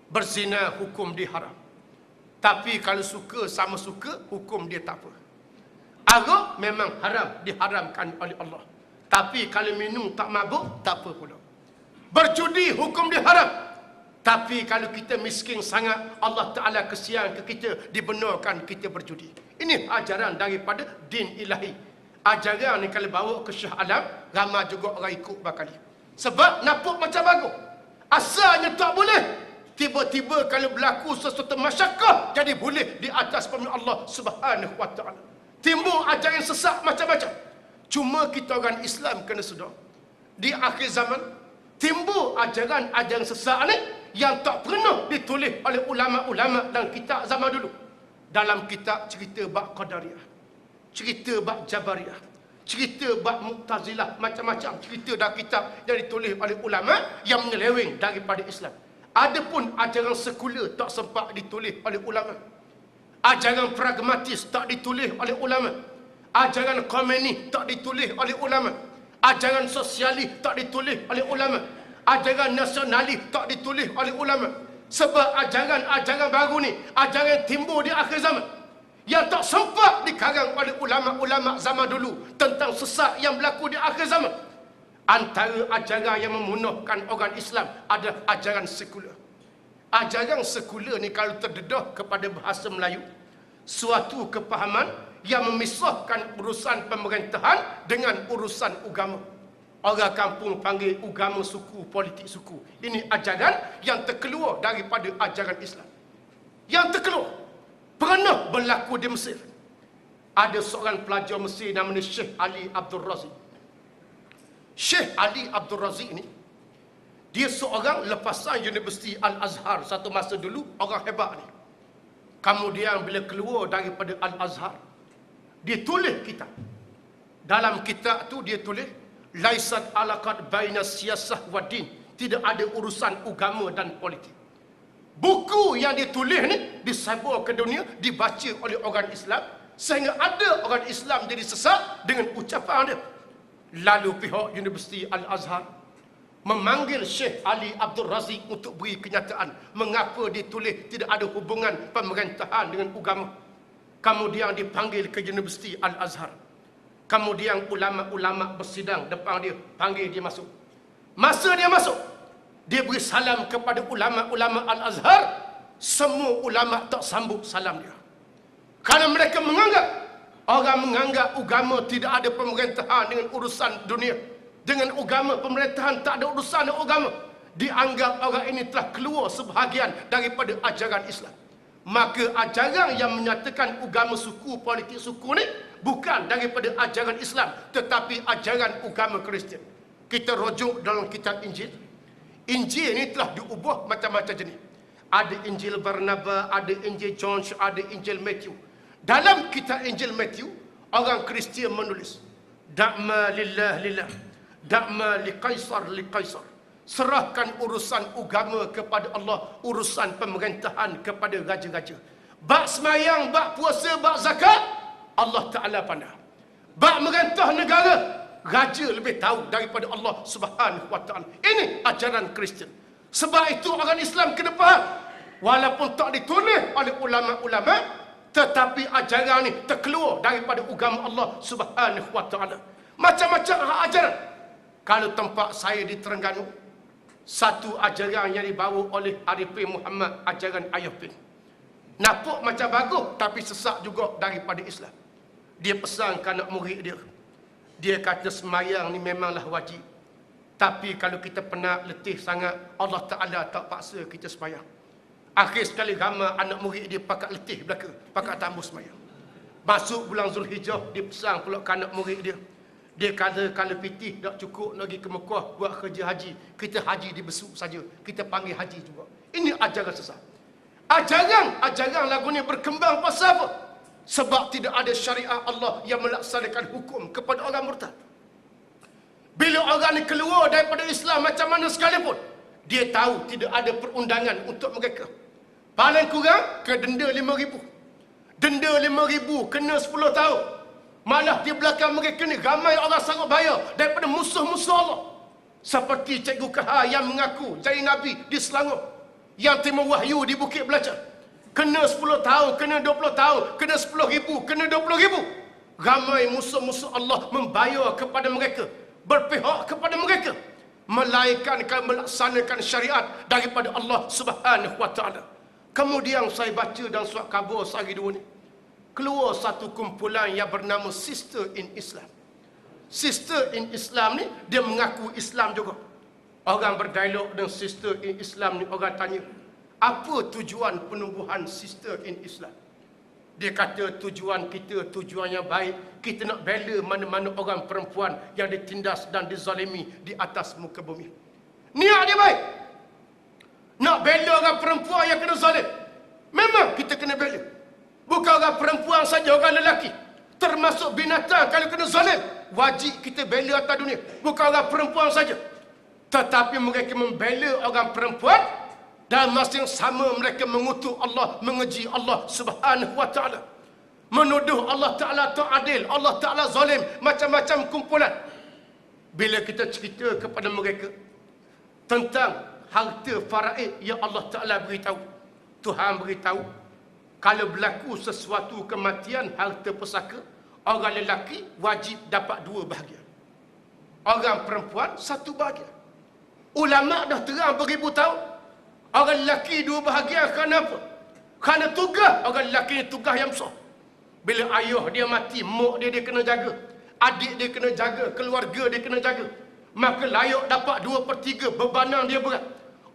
berzina hukum dia haram. Tapi kalau suka sama suka, hukum dia tak apa. Arak memang haram, diharamkan oleh Allah. Tapi kalau minum tak mabuk, tak apa pula. Berjudi hukum dia haram. Tapi kalau kita miskin sangat, Allah Ta'ala kesian ke kita, dibenarkan kita berjudi. Ini ajaran daripada din ilahi. Ajaran ni kalau bawa ke Shah Alam, ramai juga orang ikut bakali. Sebab nampak macam bagus. Asalnya tak boleh. Tiba-tiba kalau berlaku sesuatu masyarakat, jadi boleh di atas firman Allah Subhanahu Wa Ta'ala. Timbul ajaran sesat macam-macam. Cuma kita orang Islam kena sedar, di akhir zaman timbul ajaran-ajaran sesat ni yang tak pernah ditulis oleh ulama-ulama dan kitab zaman dulu. Dalam kitab cerita bab Qadariyah, cerita bab Jabariyah, cerita bab Mu'tazilah, macam-macam cerita dalam kitab yang ditulis oleh ulama yang menyeleweng daripada Islam. Adapun ajaran sekular tak sempat ditulis oleh ulama. Ajaran pragmatis tak ditulis oleh ulama. Ajaran Khomeini tak ditulis oleh ulama. Ajaran sosialis tak ditulis oleh ulama. Ajaran nasionalis tak ditulis oleh ulama. Sebab ajaran-ajaran baru ni, ajaran timbul di akhir zaman, yang tak sempat dikarang oleh ulama-ulama zaman dulu tentang sesat yang berlaku di akhir zaman. Antara ajaran yang memunahkan orang Islam adalah ajaran sekular. Ajaran sekular ni kalau terdedah kepada bahasa Melayu, suatu kepahaman yang memisahkan urusan pemerintahan dengan urusan agama. Orang kampung panggil agama suku, politik suku. Ini ajaran yang terkeluar daripada ajaran Islam. Yang terkeluar pernah berlaku di Mesir. Ada seorang pelajar Mesir namanya Syekh Ali Abdul Razik. Syekh Ali Abdul Razik ni, dia seorang lepasan Universiti Al-Azhar satu masa dulu, orang hebat ni. Kemudian bila keluar daripada Al-Azhar, dia tulis kitab. Dalam kitab tu dia tulis, laisat alaqat baina siyasah wa din. Tidak ada urusan agama dan politik. Buku yang ditulis ni disebar ke dunia, dibaca oleh orang Islam, sehingga ada orang Islam jadi sesat dengan ucapan dia. Lalu pihak Universiti Al-Azhar memanggil Syekh Ali Abdul Razik untuk beri kenyataan mengapa dia tulis tidak ada hubungan pemerintahan dengan agama. Kemudian dipanggil ke Universiti Al-Azhar. Kemudian ulama-ulama bersidang depan dia, panggil dia masuk. Masa dia masuk, dia beri salam kepada ulama-ulama Al-Azhar. Semua ulama tak sambut salam dia. Kerana mereka menganggap agama tidak ada pemerintahan dengan urusan dunia. Dengan agama, pemerintahan tak ada urusan dengan agama. Dianggap orang ini telah keluar sebahagian daripada ajaran Islam. Maka ajaran yang menyatakan agama suku, politik suku ni bukan daripada ajaran Islam, tetapi ajaran agama Kristian. Kita rujuk dalam kitab Injil. Injil ni telah diubah macam-macam jenis. Ada Injil Barnabas, ada Injil John, ada Injil Matthew. Dalam kitab Injil Matthew, orang Kristian menulis, da'ma lillah lillah, da'ma liqaisar liqaisar. Serahkan urusan agama kepada Allah, urusan pemerintahan kepada raja-raja. Bak semayang, bak puasa, bak zakat, Allah Ta'ala pandai. Bak merintah negara, raja lebih tahu daripada Allah Subhanahu Wa Ta'ala. Ini ajaran Kristian. Sebab itu orang Islam kena faham, Walaupun tak ditulis oleh ulama-ulama, tetapi ajaran ni terkeluar daripada agama Allah Subhanahu wa taala. Macam-macam ajaran. Kalau tempat saya di Terengganu, satu ajaran yang dibawa oleh Arifin Muhammad, ajaran Ayah Pin. Nampak macam bagus, tapi sesak juga daripada Islam. Dia pesan ke anak murid dia. Dia kata semayang ni memanglah wajib. Tapi kalau kita penat, letih sangat, Allah Ta'ala tak paksa kita semayang. Akhir sekali ramai anak murid dia pakat letih belaka, pakat tambah semayang. Masuk bulan Zulhijjah, dia pesan pula ke anak murid dia. Dia kata kalau pitih tak cukup lagi ke Mekah buat kerja haji, kita haji di Besuk saja. Kita panggil haji juga. Ini ajaran sesat. Ajaran lagu ni berkembang pasal apa? Sebab tidak ada syariat Allah yang melaksanakan hukum kepada orang murtad. Bila orang ni keluar daripada Islam macam mana sekalipun, dia tahu tidak ada perundangan untuk mereka. Paling kurang ke denda 5,000. Denda 5,000 kena 10 tahun. Malah di belakang mereka ni ramai orang sanggup bayar daripada musuh-musuh Allah. Seperti Cikgu Kahar yang mengaku jadi Nabi di Selangor, yang terima wahyu di Bukit Belacan. Kena 10 tahun, kena 20 tahun, kena 10,000, kena 20,000. Ramai musuh-musuh Allah membayar kepada mereka, berpihak kepada mereka, melainkan kalau melaksanakan syariat daripada Allah Subhanahu wa taala. Kemudian saya baca dalam surat khabar sehari dua ni, keluar satu kumpulan yang bernama Sister in Islam. Sister in Islam ni dia mengaku Islam juga. Orang berdialog dengan Sister in Islam ni, orang tanya, apa tujuan penubuhan Sister in Islam? Dia kata tujuan kita, tujuan yang baik. Kita nak bela mana-mana orang perempuan yang ditindas dan dizalimi di atas muka bumi. Niat dia baik. Nak bela orang perempuan yang kena zalim. Memang kita kena bela. Bukan orang perempuan saja, orang lelaki. Termasuk binatang kalau kena zalim, wajib kita bela atas dunia. Bukan orang perempuan saja. Tetapi mereka membela orang perempuan, dan masa yang sama mereka mengutuk Allah, mengeji Allah Subhanahu wa taala. Menuduh Allah Taala tak adil, Allah Taala zalim, macam-macam kumpulan. Bila kita cerita kepada mereka tentang harta faraid yang Allah Taala beritahu, Tuhan beritahu kalau berlaku sesuatu kematian harta pusaka, orang lelaki wajib dapat 2 bahagian. Orang perempuan 1 bahagian. Ulama dah terang beribu tahun. Orang lelaki 2 bahagian kerana apa? Kerana tugas. Orang lelaki ni tugas yang besar. Bila ayah dia mati, mak dia kena jaga. Adik dia kena jaga. Keluarga dia kena jaga. Maka layak dapat 2/3. Bebanang dia berat.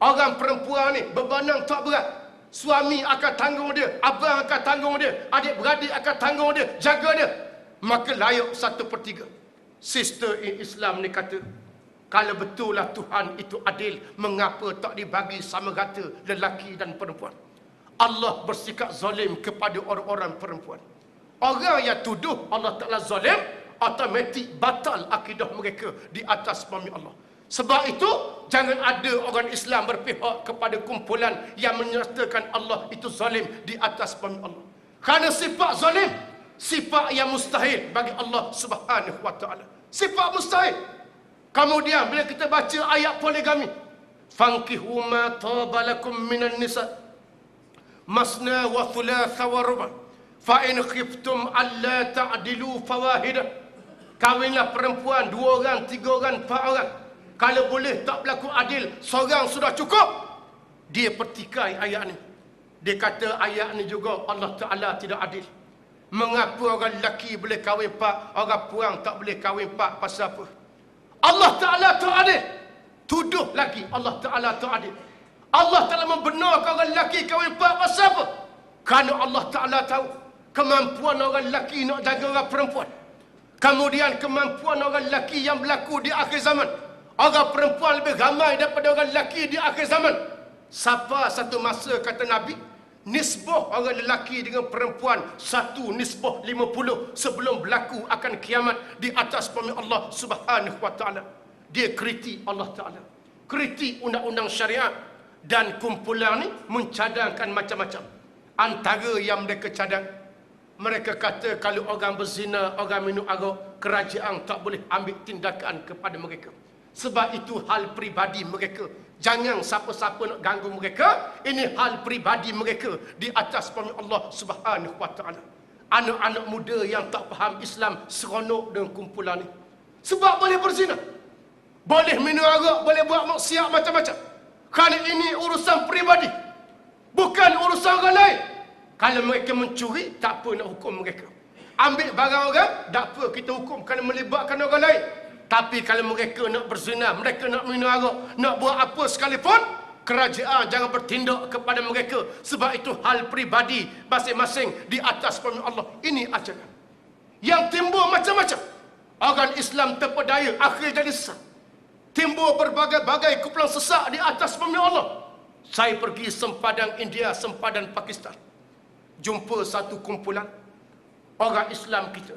Orang perempuan ni bebanang tak berat. Suami akan tanggung dia. Abang akan tanggung dia. Adik-beradik akan tanggung dia. Jaga dia. Maka layak 1/3. Sister in Islam ni kata, kalau betul lah Tuhan itu adil, mengapa tak dibagi sama rata lelaki dan perempuan? Allah bersikap zalim kepada orang-orang perempuan. Orang yang tuduh Allah Ta'ala zalim, automatik batal akidah mereka di atas bumi Allah. Sebab itu, jangan ada orang Islam berpihak kepada kumpulan yang menyatakan Allah itu zalim di atas bumi Allah. Kerana sifat zalim, sifat yang mustahil bagi Allah Subhanahu wa taala. Sifat mustahil. Kemudian bila kita baca ayat poligami, fankihu ma tabalakum minan nisa masna wa thulatha wa ruba fa in khiftum alla ta'dilu fawahida. Kahwinlah perempuan 2 orang, 3 orang, 4 orang. Kalau boleh tak berlaku adil, seorang sudah cukup. Dia pertikai ayat ni. Dia kata ayat ni juga Allah Ta'ala tidak adil. Mengapa orang lelaki boleh kahwin 4, orang perempuan tak boleh kahwin 4? Pasal apa? Allah Ta'ala tak adil. Tuduh lagi Allah Ta'ala tak adil. Allah Ta'ala membenarkan orang lelaki kahwin 4 pasal apa? Kerana Allah Ta'ala tahu kemampuan orang lelaki nak jaga orang perempuan. Kemudian kemampuan orang lelaki yang berlaku di akhir zaman. Orang perempuan lebih ramai daripada orang lelaki di akhir zaman. Sampai satu masa kata Nabi, nisbah orang lelaki dengan perempuan 1:50 sebelum berlaku akan kiamat di atas bumi Allah Subhanahu wa taala. Dia kritik Allah Taala, kritik undang-undang syariat, dan kumpulan ni mencadangkan macam-macam. Antara yang mereka cadang, mereka kata kalau orang berzina, orang minum arak, kerajaan tak boleh ambil tindakan kepada mereka. Sebab itu hal peribadi mereka. Jangan siapa-siapa nak ganggu mereka. Ini hal peribadi mereka di atas firman Allah Subhanahu wa taala. Anak-anak muda yang tak faham Islam seronok dengan kumpulan ni. Sebab boleh berzina, boleh minum arak, boleh buat maksiat macam-macam. Kerana ini urusan peribadi, bukan urusan orang lain. Kalau mereka mencuri, tak apa nak hukum mereka. Ambil barang orang, tak apa kita hukum kerana melibatkan orang lain. Tapi kalau mereka nak berzina, mereka nak minum arak, nak buat apa sekalipun, kerajaan jangan bertindak kepada mereka. Sebab itu hal peribadi masing-masing di atas firman Allah. Ini ajaran yang timbul macam-macam. Orang Islam terpedaya, akhirnya jadi sesat. Timbul berbagai-bagai kumpulan sesat di atas firman Allah. Saya pergi sempadan India, sempadan Pakistan. Jumpa satu kumpulan orang Islam kita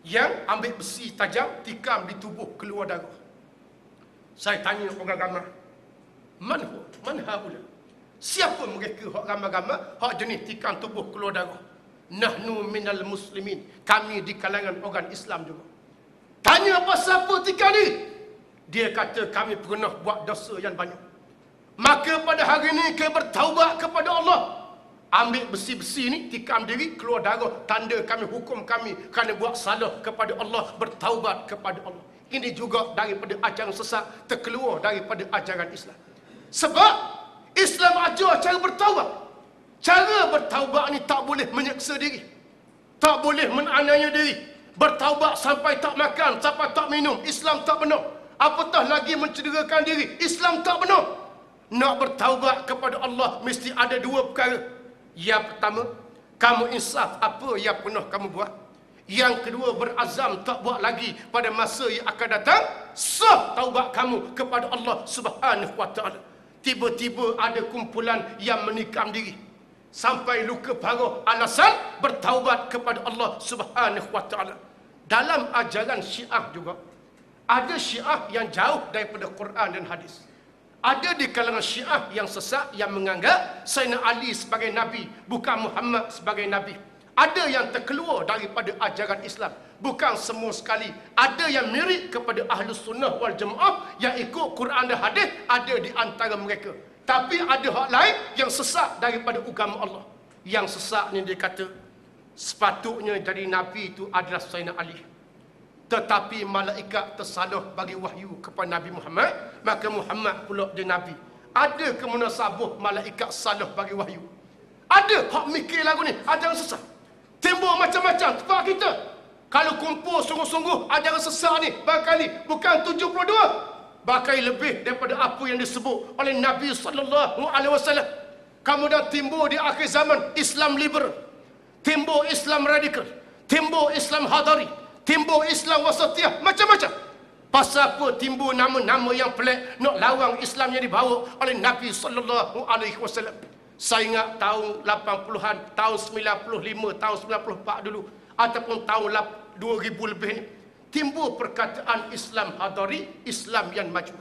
yang ambil besi tajam, tikam di tubuh, keluar darah. Saya tanya orang ramai, Man haula? Siapa mereka hak ramai-ramai, hak jenis tikam tubuh keluar darah? Nahnu minal muslimin. Kami di kalangan orang Islam juga. Tanya pasal apa tikam ni? Dia kata kami pernah buat dosa yang banyak. Maka pada hari ini kita bertaubat kepada Allah. Ambil besi-besi ni, tikam diri, keluar darah. Tanda kami, hukum kami kerana buat salah kepada Allah, bertaubat kepada Allah. Ini juga daripada ajaran sesat, terkeluar daripada ajaran Islam. Sebab Islam ajar cara bertaubat. Cara bertaubat ni tak boleh menyeksa diri, tak boleh menganiaya diri. Bertaubat sampai tak makan, sampai tak minum, Islam tak benar. Apatah lagi mencederakan diri, Islam tak benar. Nak bertaubat kepada Allah mesti ada dua perkara. Yang pertama, kamu insaf apa yang pernah kamu buat. Yang kedua, berazam tak buat lagi pada masa yang akan datang. Sah taubat kamu kepada Allah Subhanahu wa taala. Tiba-tiba ada kumpulan yang menikam diri sampai luka parah, alasan bertaubat kepada Allah Subhanahu wa taala. Dalam ajaran Syiah juga ada Syiah yang jauh daripada Quran dan hadis. Ada di kalangan Syiah yang sesat yang menganggap Sayyidina Ali sebagai Nabi, bukan Muhammad sebagai Nabi. Ada yang terkeluar daripada ajaran Islam, bukan semua sekali. Ada yang mirip kepada Ahlus Sunnah wal Jamaah yang ikut Quran dan hadis, ada di antara mereka. Tapi ada hak lain yang sesat daripada agama Allah. Yang sesat ni dia kata sepatutnya jadi Nabi itu adalah Sayyidina Ali. Tetapi malaikat tersalah bagi wahyu kepada Nabi Muhammad, maka Muhammad pula dia Nabi. Ada ke munasabah malaikat salah bagi wahyu? Ada hak mikir lagu ni, ajaran sesat. Timbul macam-macam tempat kita. Kalau kumpul sungguh-sungguh ajaran sesat ni, bakal bukan 72, bakal lebih daripada apa yang disebut oleh Nabi SAW. Kemudian timbul di akhir zaman Islam liberal, timbul Islam radikal, timbul Islam hadari, timbul Islam wasatiyah, macam-macam. Pasal apa timbul nama-nama yang pelik nak lawang Islam yang dibawa oleh Nabi SAW. Saya ingat tahun 80-an, tahun 95, tahun 94 dulu, ataupun tahun 2000 lebih ni, timbul perkataan Islam hadari, Islam yang maju.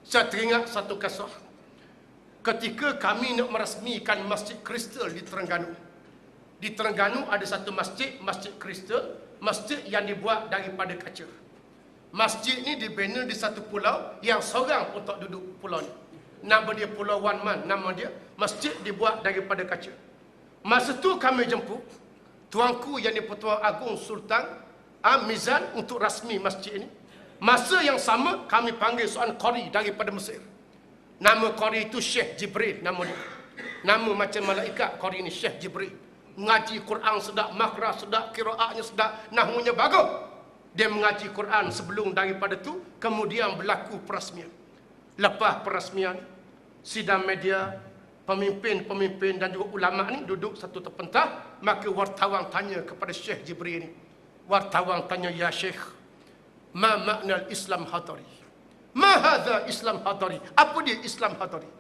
Saya teringat satu kisah. Ketika kami nak merasmikan Masjid Kristal di Terengganu. Di Terengganu ada satu masjid, Masjid Kristal, masjid yang dibuat daripada kaca. Masjid ni dibina di satu pulau yang seorang pun tak duduk pulau ni. Nama dia Pulau Wan Man, nama dia. Masjid dibuat daripada kaca. Masa tu kami jemput tuanku yang di-Pertuan Agong Sultan Mizan untuk rasmi masjid ini. Masa yang sama kami panggil seorang qari daripada Mesir. Nama qari itu Syekh Jibril nama dia. Nama macam malaikat qari ni, Syekh Jibril. Mengaji Quran sedap, makhraj sedap, qiraatnya sedap, nahwunya bagus. Dia mengaji Quran sebelum daripada tu, kemudian berlaku perasmian. Lepas perasmian, sidang media, pemimpin-pemimpin dan juga ulama ni duduk satu terpentas, maka wartawan tanya kepada Syekh Jibril ni. Wartawan tanya, "Ya Syekh, ma makna Islam hadari? Ma hadha Islam hadari?" Apa dia Islam hadari?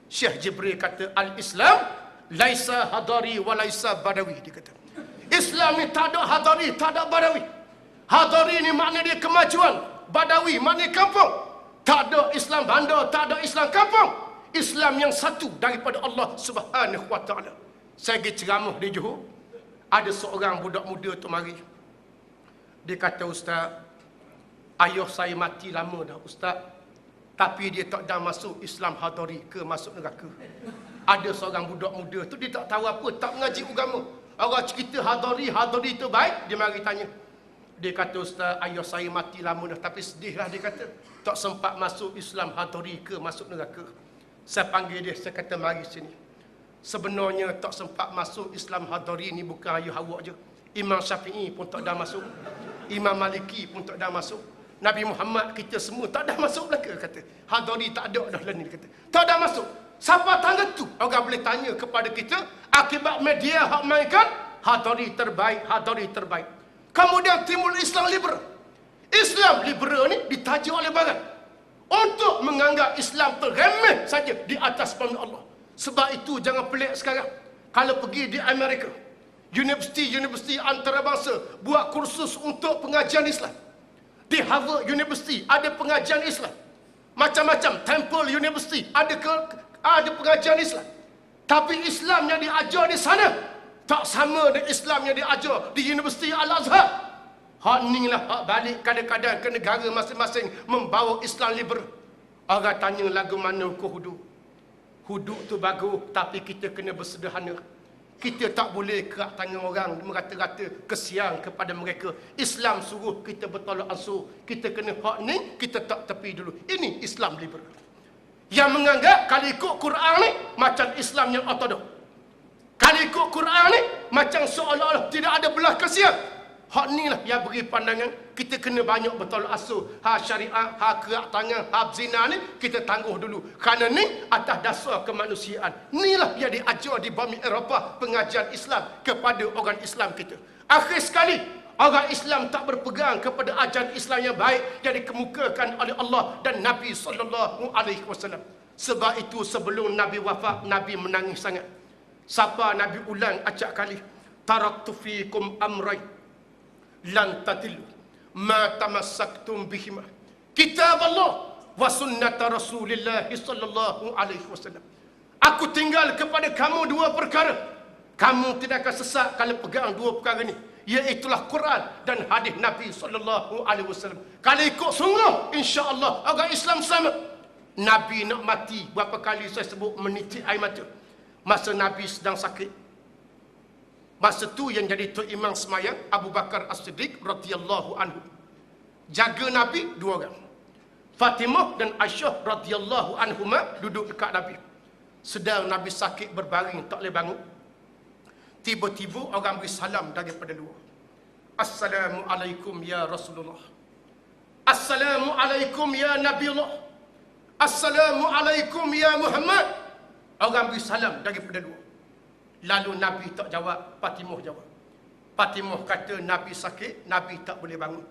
Syekh Jibril kata, "Al-Islam laisa hadari wa laisa badawi." Dia kata, Islam ni tak ada hadari, tak ada badawi. Hadari ni makna dia kemajuan, badawi makna kampung. Tak ada Islam bandar, tak ada Islam kampung. Islam yang satu daripada Allah Subhanahu wa taala. Saya pergi ceramah di Johor. Ada seorang budak muda tu mari. Dia kata, "Ustaz, Ayah saya mati lama dah Ustaz. Tapi dia tak dah masuk Islam Hadari ke masuk neraka. Ada seorang budak muda tu dia tak tahu apa, tak mengaji agama. Orang cerita Hadari tu baik, dia mari tanya. Dia kata, Ustaz, ayah saya mati lama dah, tapi sedihlah dia kata. Tak sempat masuk Islam Hadari ke masuk neraka. Saya panggil dia, saya kata mari sini. Sebenarnya tak sempat masuk Islam Hadari ni bukan ayah awak je. Imam Syafi'i pun tak dah masuk. Imam Maliki pun tak dah masuk. Nabi Muhammad kita semua tak dah masuk belaka kata. Hadari tak ada dah lah ni kata. Tak dah masuk. Siapa tangga tu? Orang boleh tanya kepada kita akibat media hak mainkan Hadari terbaik, Hadari terbaik. Kemudian timbul Islam liberal. Islam liberal ni ditaja oleh barat untuk menganggap Islam terremeh saja di atas firman Allah. Sebab itu jangan pelik sekarang kalau pergi di Amerika, universiti antarabangsa buat kursus untuk pengajian Islam. Di Harvard University ada pengajian Islam. Macam-macam. Temple University ada pengajian Islam. Tapi Islam yang diajar di sana tak sama dengan Islam yang diajar di Universiti Al-Azhar. Hak ni lah hak balik kadang-kadang ke negara masing-masing membawa Islam liberal. Orang tanya lagu mana kau hudu. Hudu tu bagus tapi kita kena bersederhana. Kita tak boleh kerak tangan orang merata-rata kesian kepada mereka. Islam suruh kita bertolak ansur. Kita kena hak ni, kita tak tepi dulu. Ini Islam liberal. Yang menganggap kalau ikut Quran ni macam Islam yang ortodok. Kalau ikut Quran ni macam seolah-olah tidak ada belah kasihan. Hak ni lah yang beri pandangan kita kena banyak bertolak ansur. Hak syariat, hak kerak tangan, hak zina ni kita tangguh dulu. Kerana ni atas dasar kemanusiaan. Inilah yang diajar di bumi Eropah pengajian Islam kepada orang Islam kita. Akhir sekali orang Islam tak berpegang kepada ajaran Islam yang baik yang dikemukakan oleh Allah dan Nabi SAW. Sebab itu sebelum Nabi wafat, Nabi menangis sangat. Siapa Nabi ulang acak kali, taraktu fikum amrain lan tadillu ma tamassaktum bihima kitab Allah wa sunnat Rasulillah sallallahu alaihi wasallam. Aku tinggal kepada kamu dua perkara. Kamu tidak akan sesat kalau pegang dua perkara ni, iaitulah Quran dan hadis Nabi sallallahu alaihi wasallam. Kalau ikut sungguh, insya-Allah orang Islam selamat. Nabi nak mati berapa kali saya sebut menitik air mata. Masa Nabi sedang sakit. Masa tu yang jadi Tok Imam semayang Abu Bakar As-Siddiq radhiyallahu anhu. Jaga Nabi dua orang. Fatimah dan Aisyah radhiyallahu anhuma duduk dekat Nabi. Sedang Nabi sakit berbaring tak boleh bangun. Tiba-tiba orang beri salam daripada luar. Assalamualaikum ya Rasulullah. Assalamualaikum ya Nabiullah. Assalamualaikum ya Muhammad. Orang beri salam daripada luar. Lalu Nabi tak jawab, Fatimah jawab. Fatimah kata Nabi sakit, Nabi tak boleh bangun.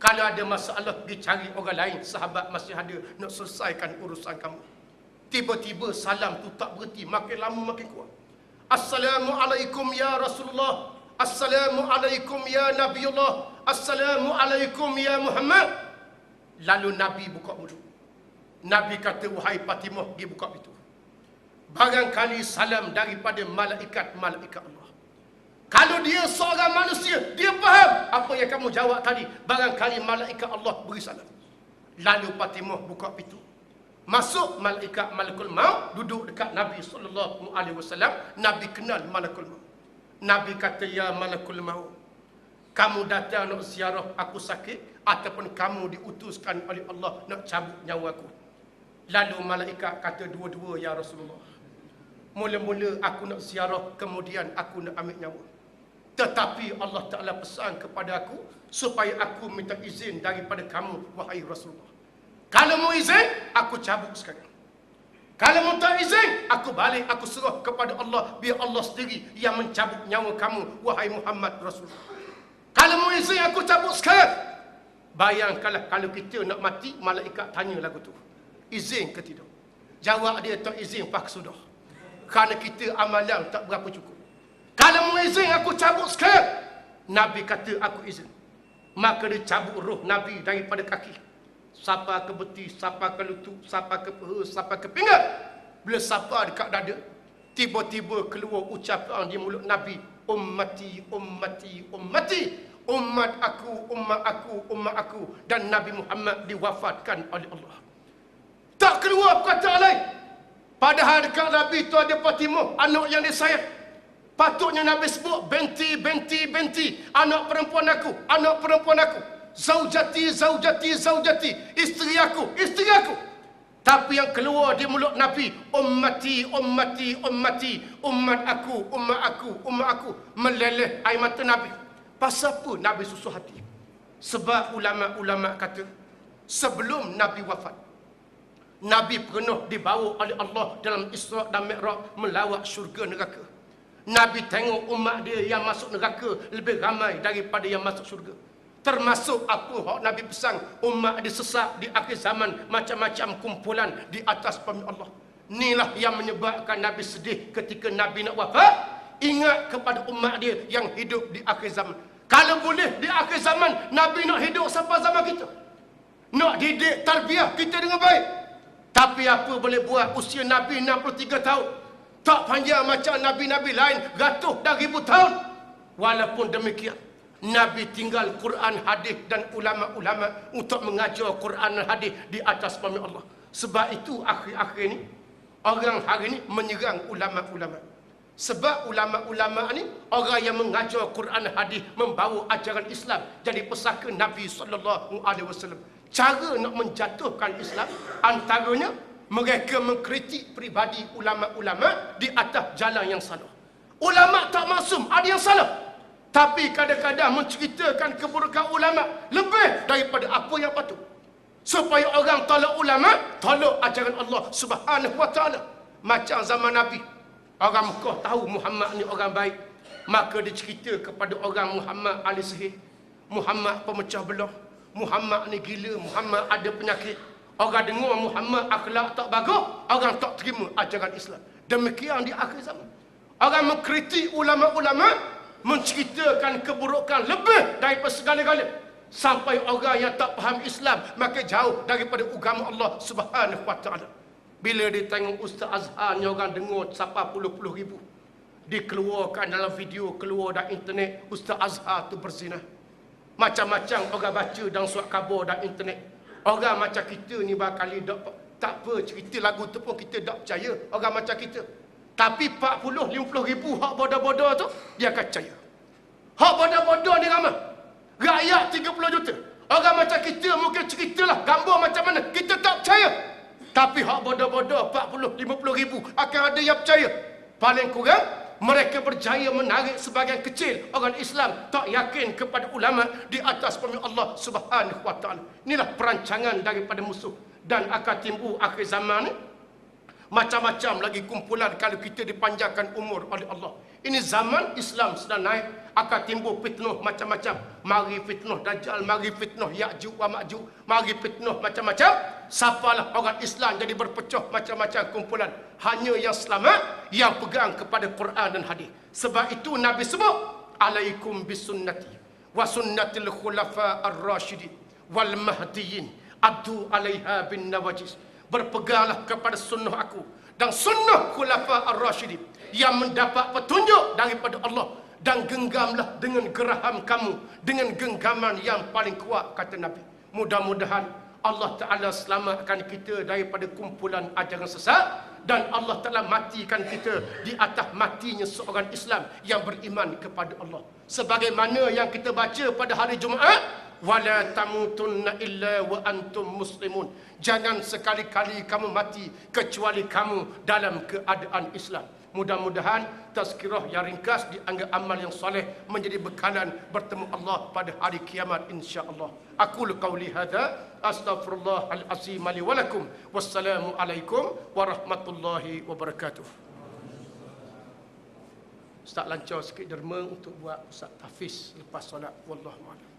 Kalau ada masalah, pergi cari orang lain, sahabat masih ada nak selesaikan urusan kamu. Tiba-tiba salam tu tak berhenti, makin lama makin kuat. Assalamualaikum ya Rasulullah. Assalamualaikum ya Nabiullah. Assalamualaikum ya Muhammad. Lalu Nabi buka mulut. Nabi kata, wahai Fatimah, pergi buka pintu. Barangkali salam daripada malaikat-malaikat Allah. Kalau dia seorang manusia, dia faham apa yang kamu jawab tadi. Barangkali malaikat Allah beri salam. Lalu Fatimah buka pintu. Masuk malaikat Malakul Maut duduk dekat Nabi SAW. Nabi kenal Malakul Maut. Nabi kata, ya Malakul Maut, kamu datang nak ziarah aku sakit ataupun kamu diutuskan oleh Allah nak cabut nyawa aku? Lalu malaikat kata dua-dua ya Rasulullah. Mula-mula aku nak ziarah, kemudian aku nak ambil nyawa. Tetapi Allah Ta'ala pesan kepada aku supaya aku minta izin daripada kamu, wahai Rasulullah. Kalau mau izin, aku cabut sekarang. Kalau mau tak izin, aku balik, aku serah kepada Allah. Biar Allah sendiri yang mencabut nyawa kamu, wahai Muhammad Rasulullah. Kalau mau izin, aku cabut sekarang. Bayangkanlah kalau kita nak mati, malaikat tanya lagu tu, izin ke tidak? Jawab dia, tak izin, pak sudah. Kerana kita amalan tak berapa cukup. Kalau mau izin, aku cabut sekarang. Nabi kata, aku izin. Maka dia cabut roh Nabi daripada kaki. Sapa ke betis, sapa ke lutut, sapa ke peha, sapa ke pinggang. Bila sapa dekat dada, tiba-tiba keluar ucapan di mulut Nabi, ummati, ummati, ummati. Umat aku, umat aku, umat aku. Dan Nabi Muhammad diwafatkan oleh Allah. Tak keluar perkataan lain. Padahal dekat Nabi itu ada Fatimah, anak yang disayang. Patutnya Nabi sebut binti, binti, binti. Anak perempuan aku, anak perempuan aku. Zaujati, zaujati, zaujati. Isteri aku, isteri aku. Tapi yang keluar di mulut Nabi, ummati, ummati, ummati. Umat aku, umat aku, umat aku. Meleleh air mata Nabi. Pasal apa Nabi susah hati? Sebab ulama-ulama kata, sebelum Nabi wafat, Nabi pernah dibawa oleh Allah dalam Isra' dan Mi'raj melawat syurga neraka. Nabi tengok umat dia yang masuk neraka lebih ramai daripada yang masuk syurga. Termasuk apa yang Nabi pesan, umat dia sesat di akhir zaman, macam-macam kumpulan di atas bumi Allah. Inilah yang menyebabkan Nabi sedih ketika Nabi nak wafat. Ingat kepada umat dia yang hidup di akhir zaman. Kalau boleh di akhir zaman, Nabi nak hidup sampai zaman kita. Nak didik tarbiyah kita dengan baik. Tapi apa boleh buat, usia Nabi 63 tahun. Tak panjang macam Nabi-Nabi lain, ratus dan ribu tahun. Walaupun demikian, Nabi tinggal Quran, hadis dan ulama-ulama untuk mengajar Quran dan hadis di atas bumi Allah. Sebab itu akhir-akhir ini, orang hari ini menyerang ulama-ulama. Sebab ulama-ulama ni orang yang mengajar Quran hadis, membawa ajaran Islam jadi pesaka Nabi SAW. Cara nak menjatuhkan Islam antaranya mereka mengkritik peribadi ulama-ulama di atas jalan yang salah. Ulama tak maksum, ada yang salah. Tapi kadang-kadang menceritakan keburukan ulama lebih daripada apa yang patut. Supaya orang tolak ulama, tolak ajaran Allah Subhanahu wa taala. Macam zaman Nabi, orang Mekah tahu Muhammad ni orang baik, maka dia cerita kepada orang Muhammad ahli sihir, Muhammad pemecah belah, Muhammad ni gila, Muhammad ada penyakit. Orang dengar Muhammad akhlak tak bagus, orang tak terima ajaran Islam. Demikian di akhir zaman. Orang mengkritik ulama-ulama, menceritakan keburukan lebih daripada segala-gala. Sampai orang yang tak faham Islam makin jauh daripada agama Allah Subhanahu wa taala. Bila dia tengok Ustaz Azhar ni, orang dengar sampai puluh-puluh ribu. Dikeluarkan dalam video, keluar dalam internet, Ustaz Azhar tu berzina. Macam-macam orang baca dalam surat khabar dan internet. Orang macam kita ni barangkali tak apa, cerita lagu tu pun kita tak percaya. Orang macam kita. Tapi 40-50 ribu hak bodoh-bodoh tu, dia akan percaya. Hak bodoh-bodoh ni ramai. Rakyat 30 juta. Orang macam kita mungkin ceritalah gambar macam mana, kita tak percaya. Tapi hak bodoh-bodoh 40-50 ribu akan ada yang percaya. Paling kurang mereka berjaya menarik sebagian kecil orang Islam tak yakin kepada ulama di atas bumi Allah Subhanahu wa taala. Inilah perancangan daripada musuh, dan akan timbul akhir zaman ni macam-macam lagi kumpulan kalau kita dipanjangkan umur oleh Allah. Ini zaman Islam sedang naik, akan timbul fitnah macam-macam. Mari fitnah Dajjal, mari fitnah Ya'juj wa Ma'juj, mari fitnah macam-macam. Sapalah orang Islam jadi berpecah macam-macam kumpulan. Hanya yang selamat yang pegang kepada Quran dan hadis. Sebab itu Nabi sebut, alaikum bisunnati wa sunnatil khulafa ar-rasyidin wal mahdiyyin addu alaiha bin nawajis. Berpeganglah kepada sunnah aku dan sunnah khulafa ar-rasyidin yang mendapat petunjuk daripada Allah, dan genggamlah dengan geraham kamu dengan genggaman yang paling kuat, kata Nabi. Mudah-mudahan Allah Ta'ala selamatkan kita daripada kumpulan ajaran sesat, dan Allah Ta'ala matikan kita di atas matinya seorang Islam yang beriman kepada Allah. Sebagaimana yang kita baca pada hari Jumaat, wala tamutunna illa wa antum muslimun. Jangan sekali-kali kamu mati kecuali kamu dalam keadaan Islam. Mudah-mudahan tazkirah yang ringkas dianggap amal yang soleh menjadi bekalan bertemu Allah pada hari kiamat insya-Allah. Aqulu qauli hadza astaghfirullahal azim li wa lakum. Wassalamu alaikum warahmatullahi wabarakatuh. Ustaz lancar sikit derma untuk buat Ustaz tahfiz lepas solat. Wallahu a'lam.